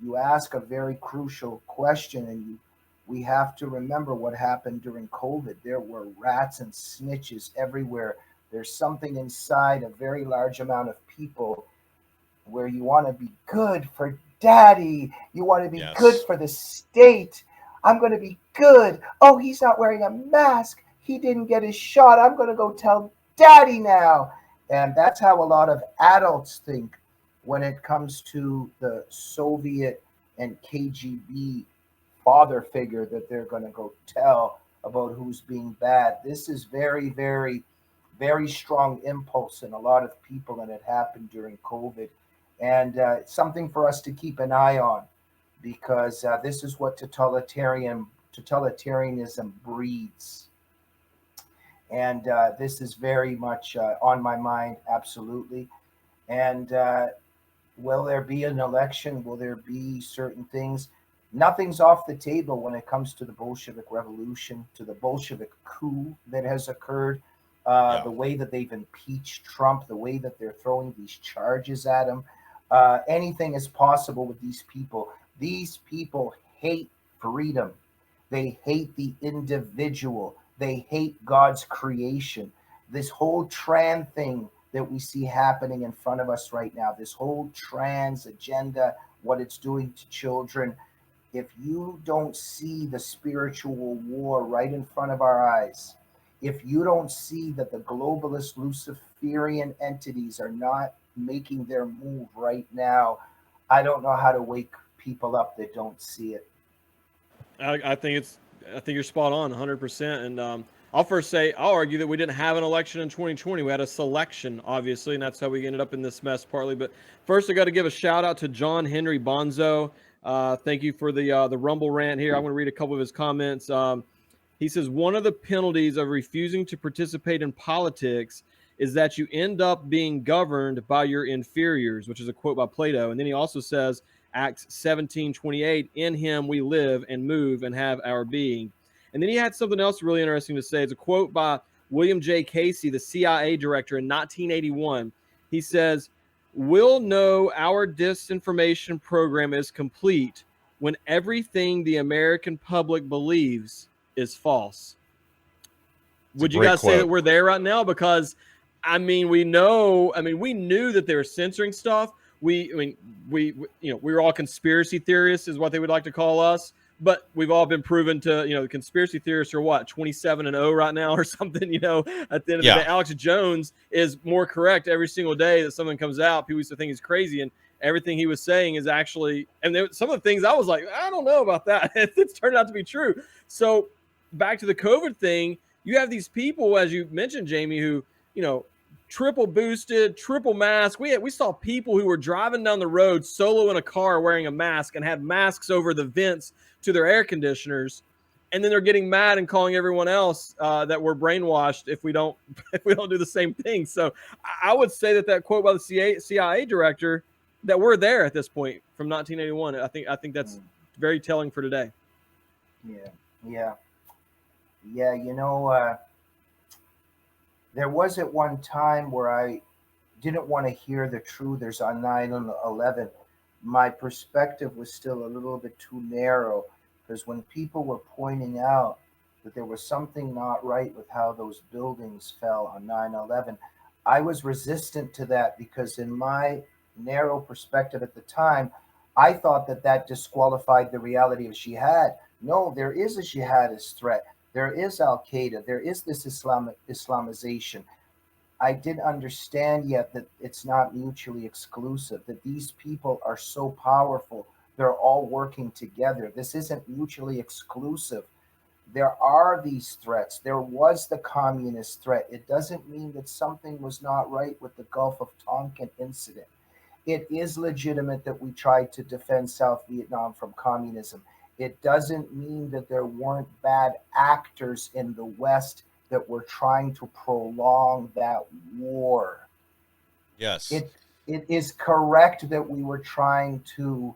[SPEAKER 6] You ask a very crucial question, and we have to remember what happened during COVID. There were rats and snitches everywhere. There's something inside a very large amount of people where you want to be good for daddy. You want to be good for the state. I'm going to be good. Oh, he's not wearing a mask. He didn't get his shot. I'm going to go tell daddy now. And that's how a lot of adults think when it comes to the Soviet and KGB father figure that they're going to go tell about who's being bad. This is very, very, very strong impulse in a lot of people, and it happened during COVID. And it's something for us to keep an eye on, because this is what totalitarianism breeds. And this is very much on my mind, absolutely. And will there be an election? Will there be certain things? Nothing's off the table when it comes to the Bolshevik Revolution, to the Bolshevik coup that has occurred, the way that they've impeached Trump, the way that they're throwing these charges at him. Anything is possible with these people. These people hate freedom. They hate the individual. They hate God's creation. This whole trans thing that we see happening in front of us right now. This whole trans agenda, what it's doing to children. If you don't see the spiritual war right in front of our eyes, if you don't see that the globalist Luciferian entities are not making their move right now, I don't know how to wake people up that don't see it.
[SPEAKER 5] I think you're spot on 100%. And I'll argue that we didn't have an election in 2020. We had a selection, obviously, and that's how we ended up in this mess partly. But first, I got to give a shout out to John Henry Bonzo. Thank you for the Rumble rant here. I'm going to read a couple of his comments. He says, one of the penalties of refusing to participate in politics is that you end up being governed by your inferiors, which is a quote by Plato. And then he also says, Acts 17:28, in him we live and move and have our being. And then he had something else really interesting to say. It's a quote by William J. Casey, the CIA director in 1981. He says, we'll know our disinformation program is complete when everything the American public believes is false. Would you guys say that we're there right now? Because we knew that they were censoring stuff. We were all conspiracy theorists is what they would like to call us, but we've all been proven to, the conspiracy theorists are what, 27-0 right now or something, at the end of the day. Alex Jones is more correct every single day that something comes out. People used to think he's crazy, and everything he was saying is actually, and some of the things I was like, I don't know about that. It's turned out to be true. So back to the COVID thing, you have these people, as you mentioned, Jamie, who, triple boosted, triple mask. We saw people who were driving down the road solo in a car wearing a mask and had masks over the vents to their air conditioners. And then they're getting mad and calling everyone else that we're brainwashed if we don't do the same thing. So I would say that quote by the CIA director, that we're there at this point from 1981. I think that's very telling for today.
[SPEAKER 6] Yeah. There was at one time where I didn't want to hear the truthers on 9/11. My perspective was still a little bit too narrow, because when people were pointing out that there was something not right with how those buildings fell on 9/11, I was resistant to that, because in my narrow perspective at the time, I thought that disqualified the reality of jihad. No, there is a jihadist threat. There is Al-Qaeda. There is this Islamization. I didn't understand yet that it's not mutually exclusive, that these people are so powerful. They're all working together. This isn't mutually exclusive. There are these threats. There was the communist threat. It doesn't mean that something was not right with the Gulf of Tonkin incident. It is legitimate that we tried to defend South Vietnam from communism. It doesn't mean that there weren't bad actors in the West that were trying to prolong that war.
[SPEAKER 4] Yes.
[SPEAKER 6] It is correct that we were trying to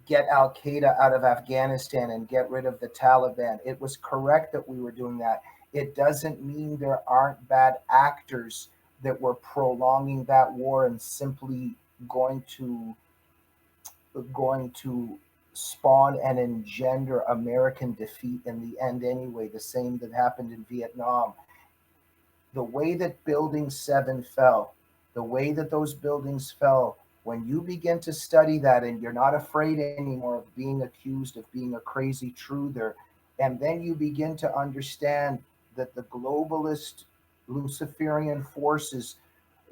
[SPEAKER 6] get Al-Qaeda out of Afghanistan and get rid of the Taliban. It was correct that we were doing that. It doesn't mean there aren't bad actors that were prolonging that war and simply going to spawn and engender American defeat in the end anyway, the same that happened in Vietnam. The way that Building 7 fell, the way that those buildings fell, when you begin to study that and you're not afraid anymore of being accused of being a crazy truther, and then you begin to understand that the globalist Luciferian forces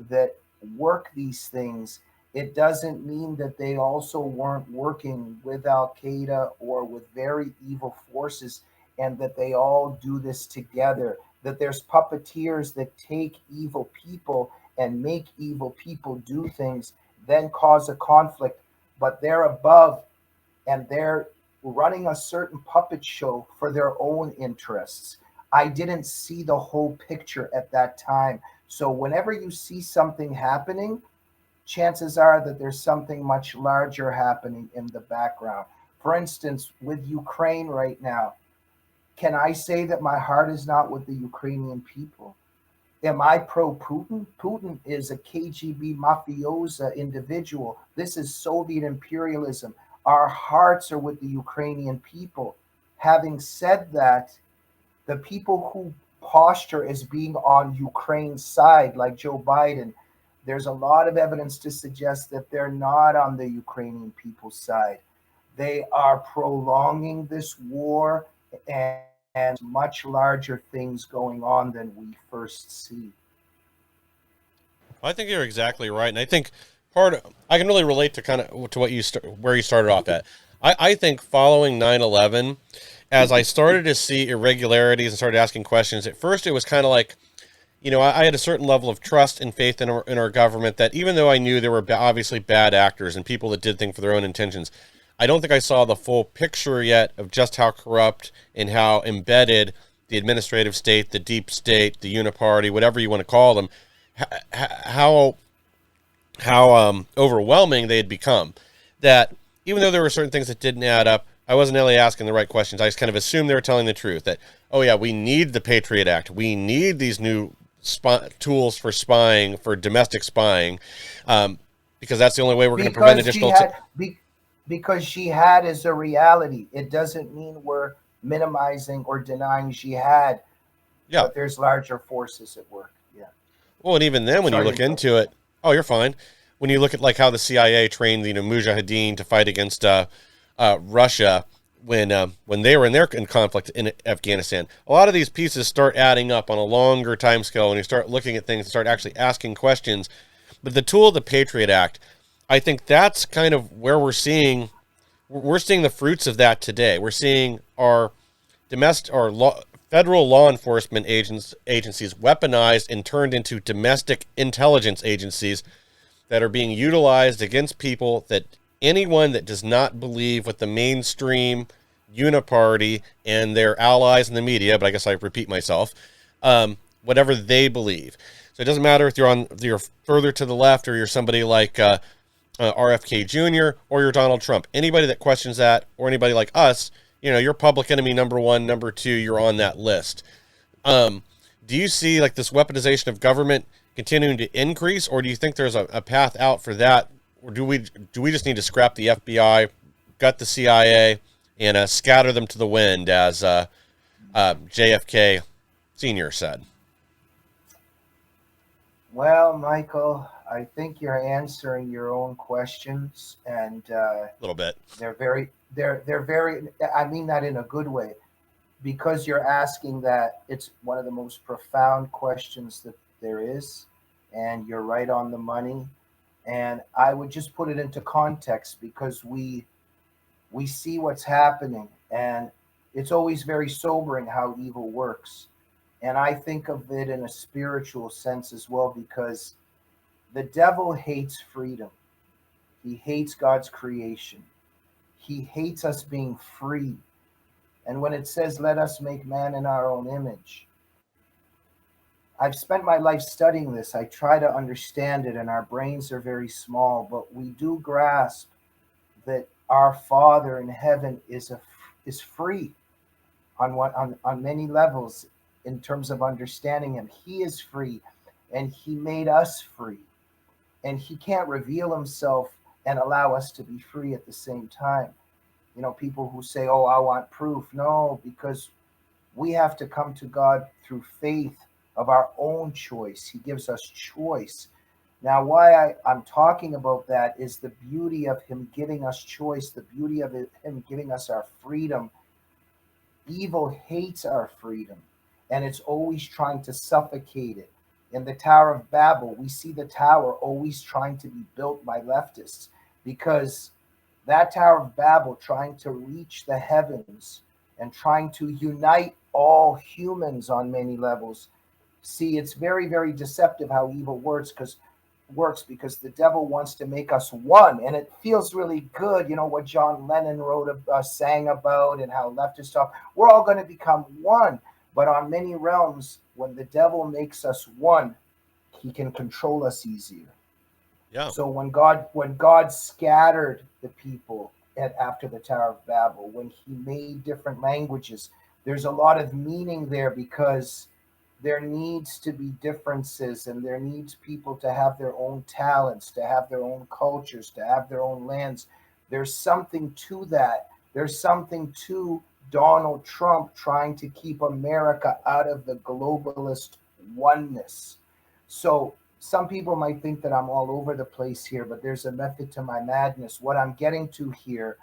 [SPEAKER 6] that work these things, it doesn't mean that they also weren't working with Al-Qaeda or with very evil forces, and that they all do this together, that there's puppeteers that take evil people and make evil people do things, then cause a conflict, but they're above and they're running a certain puppet show for their own interests. I didn't see the whole picture at that time. So whenever you see something happening, chances are that there's something much larger happening in the background. For instance, with Ukraine right now, can I say that my heart is not with the Ukrainian people? Am I pro-Putin? Putin is a KGB mafiosa individual. This is Soviet imperialism. Our hearts are with the Ukrainian people. Having said that, the people who posture as being on Ukraine's side, like Joe Biden. There's a lot of evidence to suggest that they're not on the Ukrainian people's side. They are prolonging this war, and much larger things going on than we first see.
[SPEAKER 4] I think you're exactly right, and I think I can really relate to kind of to what where you started off at. I think following 9/11, as I started to see irregularities and started asking questions, at first it was kind of like, I had a certain level of trust and faith in our government that even though I knew there were obviously bad actors and people that did things for their own intentions, I don't think I saw the full picture yet of just how corrupt and how embedded the administrative state, the deep state, the uniparty, whatever you want to call them, how overwhelming they had become. That even though there were certain things that didn't add up, I wasn't really asking the right questions. I just kind of assumed they were telling the truth. That, oh yeah, we need the Patriot Act. We need these new tools for spying, for domestic spying, because that's the only way we're going to prevent additional.
[SPEAKER 6] Because jihad is a reality. It doesn't mean we're minimizing or denying jihad.
[SPEAKER 4] Yeah,
[SPEAKER 6] but there's larger forces at work. Yeah.
[SPEAKER 4] Well, and even then, when you look into it, oh, you're fine. When you look at like how the CIA trained, Mujahideen to fight against Russia when they were in conflict in Afghanistan, a lot of these pieces start adding up on a longer time scale when you start looking at things and start actually asking questions. But the tool of the Patriot Act, I think that's kind of where we're seeing the fruits of that today. We're seeing our federal law enforcement agencies weaponized and turned into domestic intelligence agencies that are being utilized against people, that anyone that does not believe with the mainstream uniparty and their allies in the media, but I guess I repeat myself, whatever they believe. So it doesn't matter if you're further to the left or you're somebody like RFK Jr. or you're Donald Trump. Anybody that questions that, or anybody like us, you're public enemy number 1, number 2, you're on that list. Do you see like this weaponization of government continuing to increase, or do you think there's a path out for that? Or do we just need to scrap the FBI, gut the CIA, and scatter them to the wind, as JFK Sr. said?
[SPEAKER 6] Well, Michael, I think you're answering your own questions, and
[SPEAKER 4] a little bit.
[SPEAKER 6] They're very. I mean that in a good way, because you're asking that. It's one of the most profound questions that there is, and you're right on the money. And I would just put it into context, because we see what's happening, and it's always very sobering how evil works. And I think of it in a spiritual sense as well, because the devil hates freedom. He hates God's creation. He hates us being free. And when it says, let us make man in our own image, I've spent my life studying this. I try to understand it, and our brains are very small, but we do grasp that our Father in heaven is free on many levels in terms of understanding him. He is free, and he made us free. And he can't reveal himself and allow us to be free at the same time. People who say, oh, I want proof. No, because we have to come to God through faith of our own choice. He gives us choice. Now, why I'm talking about that is the beauty of him giving us choice, the beauty of him giving us our freedom. Evil hates our freedom, and it's always trying to suffocate it. In the Tower of Babel, we see the tower always trying to be built by leftists, because that Tower of Babel, trying to reach the heavens and trying to unite all humans on many levels. See, it's very, very deceptive how evil works, because the devil wants to make us one, and it feels really good. What John Lennon sang about, and how leftists talk. We're all going to become one, but on many realms, when the devil makes us one, he can control us easier.
[SPEAKER 4] Yeah.
[SPEAKER 6] So when God scattered the people after the Tower of Babel, when he made different languages, there's a lot of meaning there, because there needs to be differences, and there needs people to have their own talents, to have their own cultures, to have their own lands. There's something to that. There's something to Donald Trump trying to keep America out of the globalist oneness. So some people might think that I'm all over the place here, but there's a method to my madness. What I'm getting to here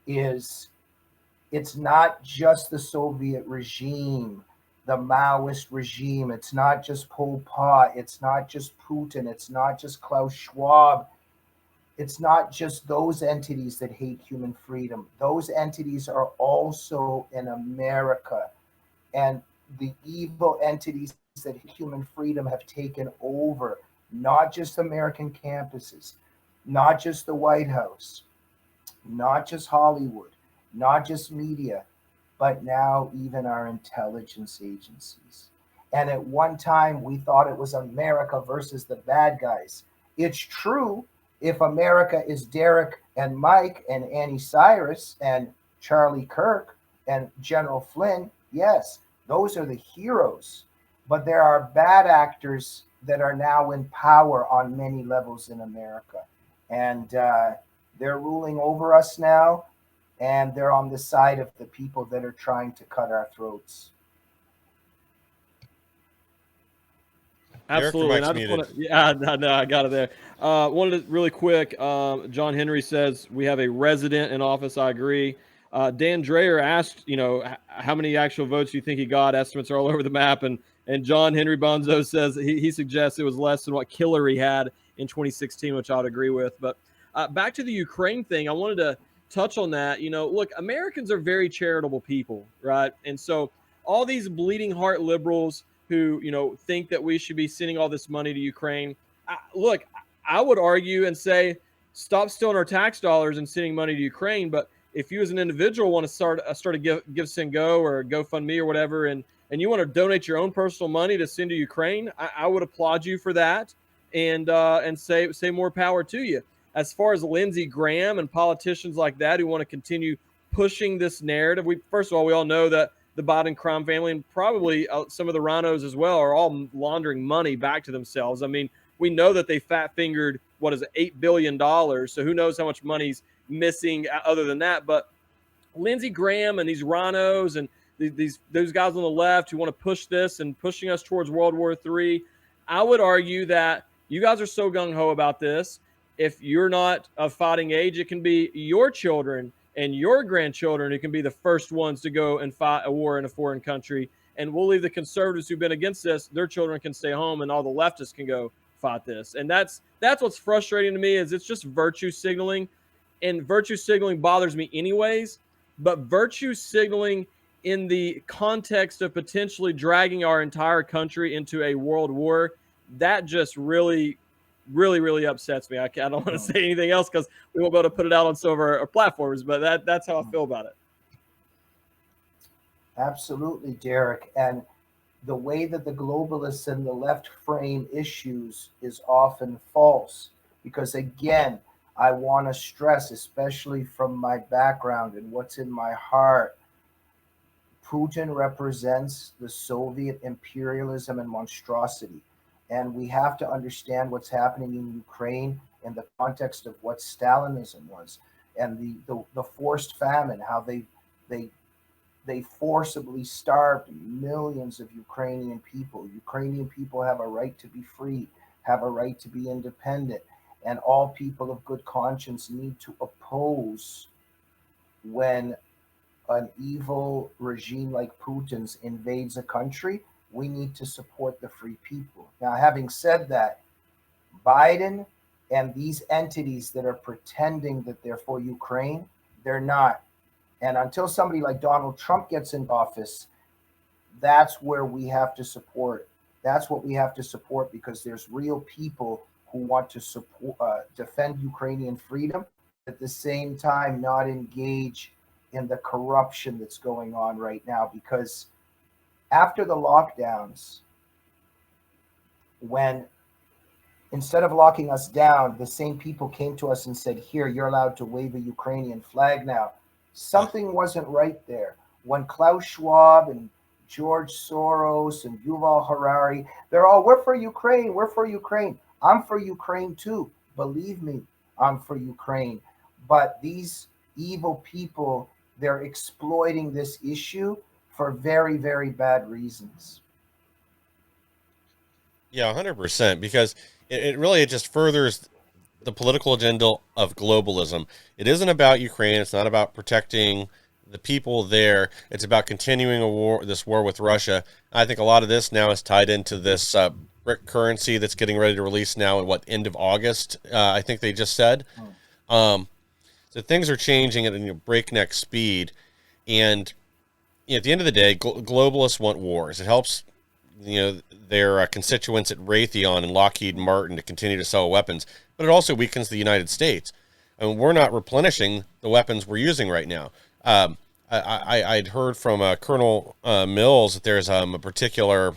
[SPEAKER 6] is it's not just the Soviet regime, the Maoist regime. It's not just Pol Pot. It's not just Putin. It's not just Klaus Schwab. It's not just those entities that hate human freedom. Those entities are also in America. And the evil entities that hate human freedom have taken over not just American campuses, not just the White House, not just Hollywood, not just media, but now even our intelligence agencies. And at one time, we thought it was America versus the bad guys. It's true if America is Derek and Mike and Annie Cyrus and Charlie Kirk and General Flynn, yes, those are the heroes. But there are bad actors that are now in power on many levels in America. And they're ruling over us now, and they're on the side of the people that are trying to cut our throats.
[SPEAKER 5] Absolutely. And I just want to, yeah, no, I got it there. Wanted to really quick. John Henry says we have a resident in office. I agree. Dan Dreyer asked, how many actual votes do you think he got? Estimates are all over the map. And John Henry Bonzo says he suggests it was less than what Hillary had in 2016, which I'd agree with. But back to the Ukraine thing, I wanted to touch on that. Look, Americans are very charitable people, right? And so all these bleeding heart liberals who, think that we should be sending all this money to Ukraine. Look, I would argue and say, stop stealing our tax dollars and sending money to Ukraine. But if you as an individual want to start a Give Send Go or GoFundMe or whatever, and you want to donate your own personal money to send to Ukraine, I would applaud you for that and say more power to you. As far as Lindsey Graham and politicians like that who want to continue pushing this narrative, first of all, we all know that the Biden crime family and probably some of the rhinos as well are all laundering money back to themselves. I mean, we know that they fat fingered, $8 billion. So who knows how much money's missing other than that. But Lindsey Graham and these rhinos and those guys on the left who want to push this and pushing us towards World War III, I would argue that you guys are so gung-ho about this. If you're not of fighting age, it can be your children and your grandchildren who can be the first ones to go and fight a war in a foreign country. And we'll leave the conservatives who've been against this, their children can stay home and all the leftists can go fight this. And that's what's frustrating to me is it's just virtue signaling. And virtue signaling bothers me anyways. But virtue signaling in the context of potentially dragging our entire country into a world war, that just really upsets me. I don't want to say anything else because we won't be able to put it out on some of our platforms, but that's how I feel about it.
[SPEAKER 6] Absolutely, Derek. And the way that the globalists and the left frame issues is often false because, again, I want to stress, especially from my background and what's in my heart, Putin represents the Soviet imperialism and monstrosity. And we have to understand what's happening in Ukraine in the context of what Stalinism was and the forced famine, how they forcibly starved millions of Ukrainian people. Ukrainian people have a right to be free, have a right to be independent, and all people of good conscience need to oppose when an evil regime like Putin's invades a country. We need to support the free people. Now, having said that, Biden and these entities that are pretending that they're for Ukraine, they're not. And until somebody like Donald Trump gets in office, that's where we have to support. That's what we have to support because there's real people who want to support, defend Ukrainian freedom, at the same time not engage in the corruption that's going on right now. Because after the lockdowns, when instead of locking us down, the same people came to us and said, here, you're allowed to wave a Ukrainian flag now. Something wasn't right there. When Klaus Schwab and George Soros and Yuval Harari, we're for Ukraine, we're for Ukraine. I'm for Ukraine too. Believe me, I'm for Ukraine. But these evil people they're exploiting this issue for very, very bad reasons.
[SPEAKER 4] Yeah, 100%, because it really just furthers the political agenda of globalism. It isn't about Ukraine. It's not about protecting the people there. It's about continuing this war with Russia. I think a lot of this now is tied into this BRIC currency that's getting ready to release now at end of August. I think they just said. So things are changing at a breakneck speed, and at the end of the day, globalists want wars. It helps their constituents at Raytheon and Lockheed Martin to continue to sell weapons, but it also weakens the United States. I mean, we're not replenishing the weapons we're using right now. I'd heard from Colonel Mills that there's a particular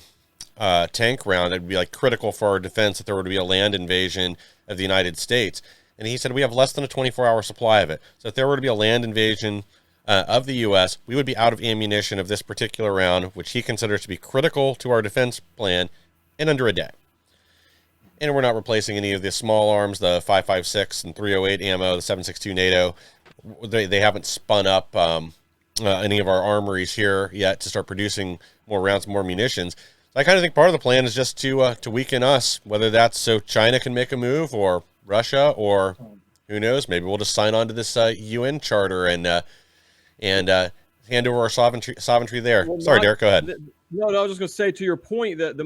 [SPEAKER 4] tank round that would be critical for our defense if there were to be a land invasion of the United States. And he said we have less than a 24-hour supply of it. So if there were to be a land invasion of the U.S., we would be out of ammunition of this particular round, which he considers to be critical to our defense plan, in under a day. And we're not replacing any of the small arms, the 5.56 and 308 ammo, the 7.62 NATO. They haven't spun up any of our armories here yet to start producing more rounds, more munitions. So I kind of think part of the plan is just to weaken us, whether that's so China can make a move, or Russia, or who knows, maybe we'll just sign on to this UN charter and hand over our sovereignty there. Well, sorry, Derek, go ahead.
[SPEAKER 5] No, I was just going to say, to your point, that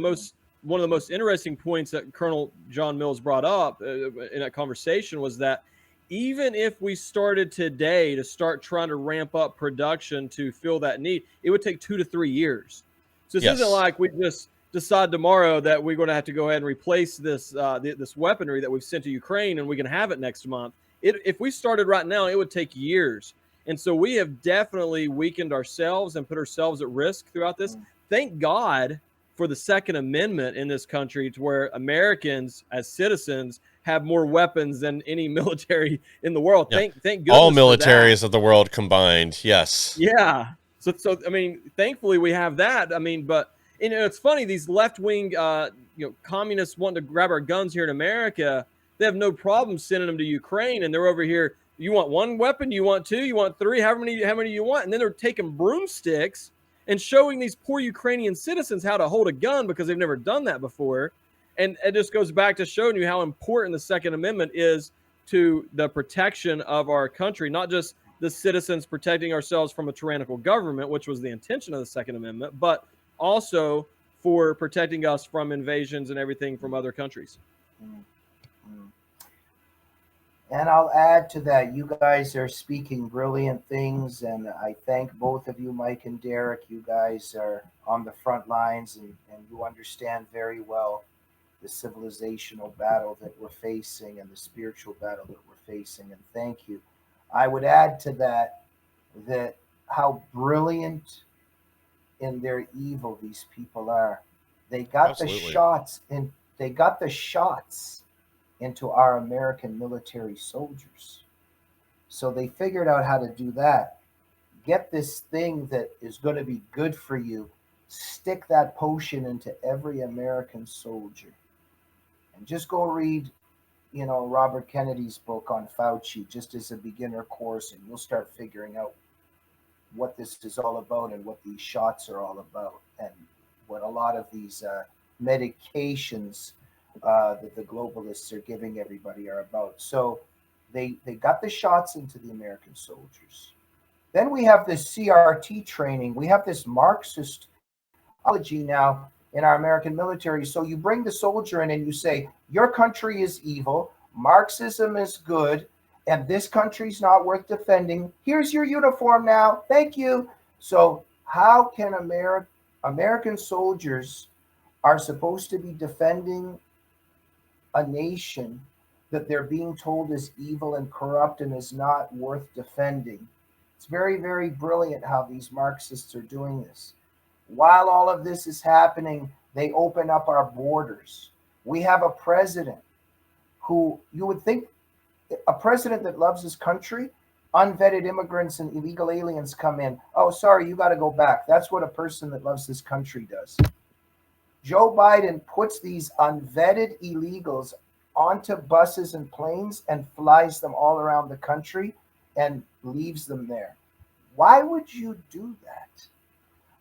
[SPEAKER 5] one of the most interesting points that Colonel John Mills brought up in that conversation was that even if we started today to start trying to ramp up production to fill that need, it would take 2 to 3 years. So this isn't like we just decide tomorrow that we're going to have to go ahead and replace this this weaponry that we've sent to Ukraine and we can have it next month. If we started right now, it would take years. And so we have definitely weakened ourselves and put ourselves at risk throughout this. Thank God for the Second Amendment in this country, to where Americans as citizens have more weapons than any military in the world. Yeah. Thank goodness.
[SPEAKER 4] All militaries of the world combined. Yes.
[SPEAKER 5] Yeah. So I mean, thankfully we have that. I mean, but it's funny, these left-wing communists wanting to grab our guns here in America, they have no problem sending them to Ukraine, and they're over here. You want one weapon? You want two? You want three? How many you want? And then they're taking broomsticks and showing these poor Ukrainian citizens how to hold a gun because they've never done that before. And it just goes back to showing you how important the Second Amendment is to the protection of our country, not just the citizens protecting ourselves from a tyrannical government, which was the intention of the Second Amendment, but also for protecting us from invasions and everything from other countries.
[SPEAKER 6] And I'll add to that, you guys are speaking brilliant things, and I thank both of you, Mike and Derek. You guys are on the front lines, and you understand very well the civilizational battle that we're facing and the spiritual battle that we're facing, and thank you. I would add to that how brilliant in their evil these people are. They got
[SPEAKER 4] Absolutely.
[SPEAKER 6] They got the shots into our American military soldiers. So they figured out how to do that. Get this thing that is going to be good for you, stick that potion into every American soldier. And just go read, Robert Kennedy's book on Fauci, just as a beginner course, and you'll start figuring out what this is all about and what these shots are all about, and what a lot of these medications that the globalists are giving everybody are about. So they got the shots into the American soldiers. Then we have this CRT training. We have this Marxist ideology now in our American military. So you bring the soldier in and you say, your country is evil, Marxism is good, and this country's not worth defending. Here's your uniform now. Thank you. So how can American soldiers are supposed to be defending a nation that they're being told is evil and corrupt and is not worth defending? It's very, very brilliant how these Marxists are doing this. While all of this is happening, they open up our borders. We have a president who, you would think, a president that loves his country, unvetted immigrants and illegal aliens come in. Oh, sorry, you got to go back. That's what a person that loves this country does. Joe Biden puts these unvetted illegals onto buses and planes and flies them all around the country and leaves them there. Why would you do that?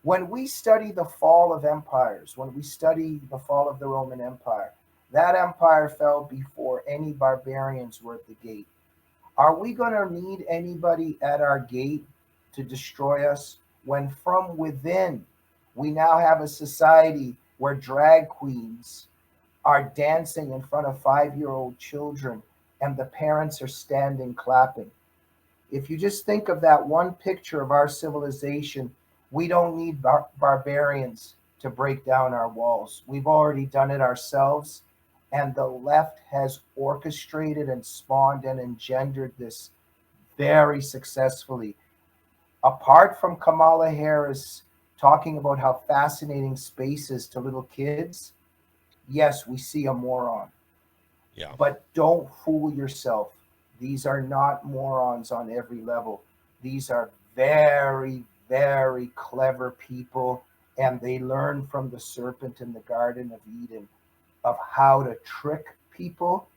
[SPEAKER 6] When we study the fall of empires, when we study the fall of the Roman Empire, that empire fell before any barbarians were at the gate. Are we going to need anybody at our gate to destroy us when from within we now have a society where drag queens are dancing in front of 5-year-old children and the parents are standing clapping? If you just think of that one picture of our civilization, we don't need barbarians to break down our walls. We've already done it ourselves. And the left has orchestrated and spawned and engendered this very successfully. Apart from Kamala Harris talking about how fascinating space is to little kids, yes, we see a moron.
[SPEAKER 4] Yeah.
[SPEAKER 6] But don't fool yourself. These are not morons on every level. These are very, very clever people, and they learn from the serpent in the Garden of Eden of how to trick people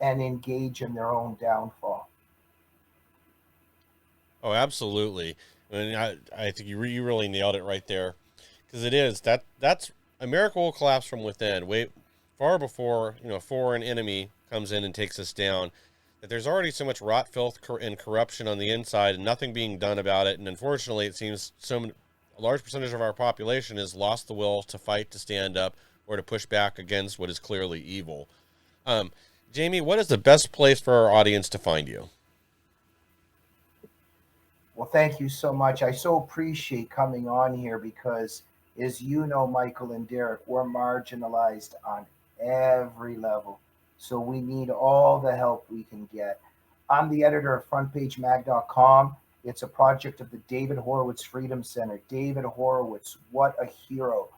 [SPEAKER 6] and engage in their own downfall.
[SPEAKER 4] Oh, absolutely. I think you really nailed it right there, because it is that's America will collapse from within way far before a foreign enemy comes in and takes us down. That there's already so much rot, filth, and corruption on the inside, and nothing being done about it. And unfortunately, it seems a large percentage of our population has lost the will to fight, to stand up, or to push back against what is clearly evil. Jamie, what is the best place for our audience to find you?
[SPEAKER 6] Well, thank you so much. I so appreciate coming on here because, as you know, Michael and Derek, we're marginalized on every level. So we need all the help we can get. I'm the editor of FrontPageMag.com. It's a project of the David Horowitz Freedom Center. David Horowitz, what a hero.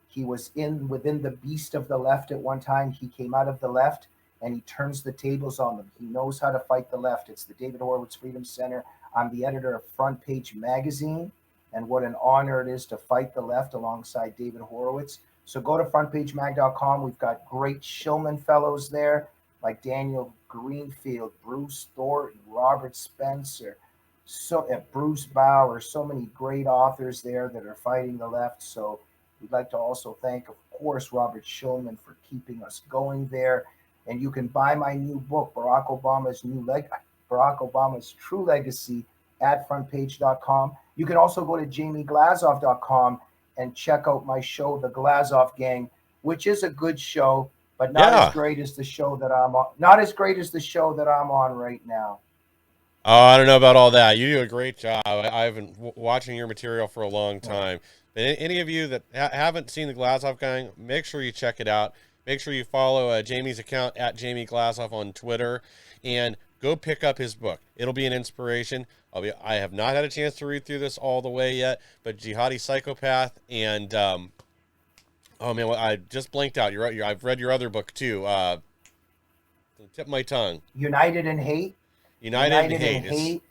[SPEAKER 6] He was within the beast of the left at one time. He came out of the left and he turns the tables on them. He knows how to fight the left. It's the David Horowitz Freedom Center. I'm the editor of Front Page Magazine, and what an honor it is to fight the left alongside David Horowitz. So go to frontpagemag.com. We've got great Shillman fellows there like Daniel Greenfield, Bruce Thornton, Robert Spencer, Bruce Bauer, so many great authors there that are fighting the left. So we'd like to also thank, of course, Robert Shillman for keeping us going there. And you can buy my new book, Barack Obama's True Legacy, at frontpage.com. You can also go to jamieglazov.com and check out my show, The Glazov Gang, which is a good show, but not as great as the show that I'm on. Not as great as the show that I'm on right now.
[SPEAKER 4] Oh, I don't know about all that. You do a great job. I've been watching your material for a long time. But any of you that haven't seen the Glazov Gang, make sure you check it out. Make sure you follow Jamie's account at Jamie Glazov on Twitter, and go pick up his book. It'll be an inspiration. I have not had a chance to read through this all the way yet, but Jihadi Psychopath and oh man, I just blanked out. You're right. I've read your other book too. Tip of my tongue.
[SPEAKER 6] United in Hate.
[SPEAKER 4] United in Hate.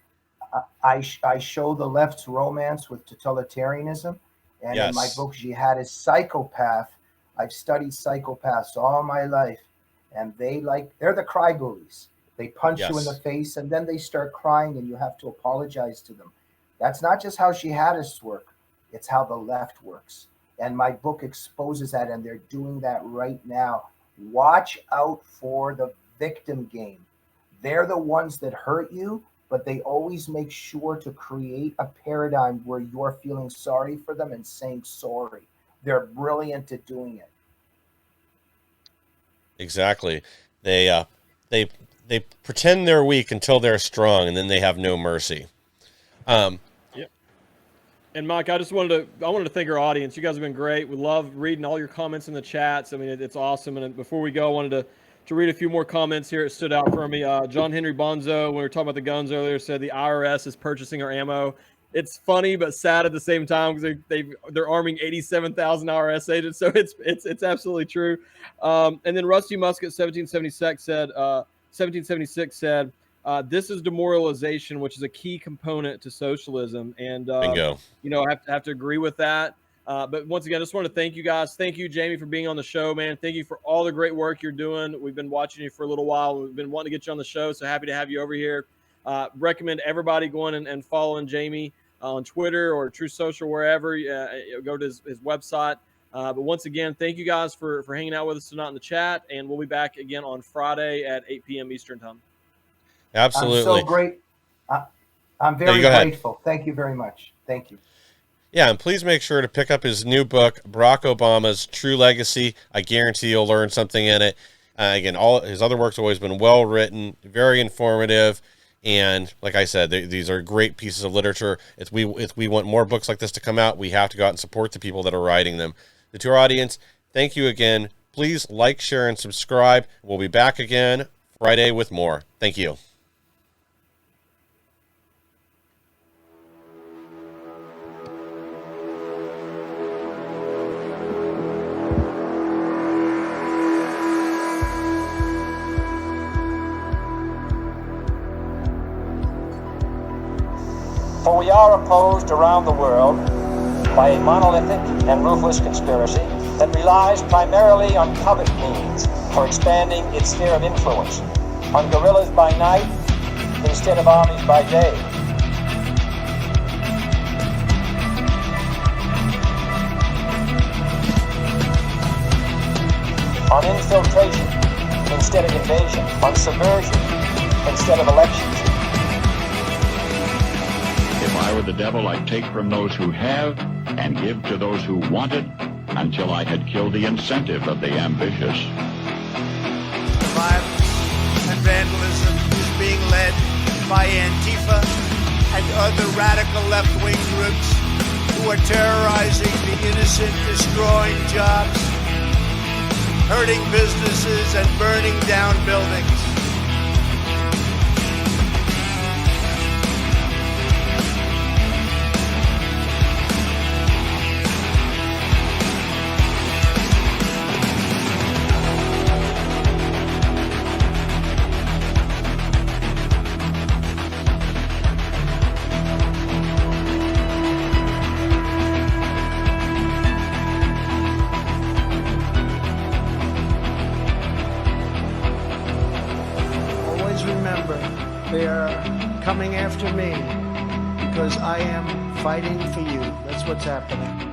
[SPEAKER 6] I show the left's romance with totalitarianism, and in my book Jihadist Psychopath, I've studied psychopaths all my life, and they're the crybabies. They punch you in the face, and then they start crying, and you have to apologize to them. That's not just how jihadists work. It's how the left works. And my book exposes that, and they're doing that right now. Watch out for the victim game. They're the ones that hurt you, but they always make sure to create a paradigm where you're feeling sorry for them and saying sorry. They're brilliant at doing it.
[SPEAKER 4] Exactly. They pretend they're weak until they're strong, and then they have no mercy.
[SPEAKER 5] And Mike, I wanted to thank our audience. You guys have been great. We love reading all your comments in the chats. I mean, it's awesome. And before we go, I wanted to read a few more comments here. It stood out for me. John Henry Bonzo, when we were talking about the guns earlier, said the IRS is purchasing our ammo. It's funny but sad at the same time because they're arming 87,000 IRS agents. So it's absolutely true. And then Rusty Musket 1776 said, this is demoralization, which is a key component to socialism. And,
[SPEAKER 4] Bingo.
[SPEAKER 5] I have to agree with that. But once again, I just want to thank you guys. Thank you, Jamie, for being on the show, man. Thank you for all the great work you're doing. We've been watching you for a little while. We've been wanting to get you on the show, so happy to have you over here. Recommend everybody going and following Jamie on Twitter or True Social, wherever. Go to his website. But once again, thank you guys for hanging out with us tonight in the chat, and we'll be back again on Friday at 8 p.m. Eastern time.
[SPEAKER 4] Absolutely.
[SPEAKER 6] I'm so great. I'm very grateful. Thank you very much. Thank you.
[SPEAKER 4] Yeah, and please make sure to pick up his new book, Barack Obama's True Legacy. I guarantee you'll learn something in it. Again, all his other work's always been well written, very informative, and like I said, these are great pieces of literature. If we want more books like this to come out, we have to go out and support the people that are writing them. To our audience, thank you again. Please like, share, and subscribe. We'll be back again Friday with more. Thank you.
[SPEAKER 1] For we are opposed around the world by a monolithic and ruthless conspiracy that relies primarily on covert means for expanding its sphere of influence, on guerrillas by night instead of armies by day. On infiltration instead of invasion, on subversion instead of elections.
[SPEAKER 2] If I were the devil, I'd take from those who have and give to those who wanted until I had killed the incentive of the ambitious.
[SPEAKER 3] Violence and vandalism is being led by Antifa and other radical left-wing groups who are terrorizing the innocent, destroying jobs, hurting businesses, and burning down buildings.
[SPEAKER 8] Remember, they are coming after me because I am fighting for you. That's what's happening.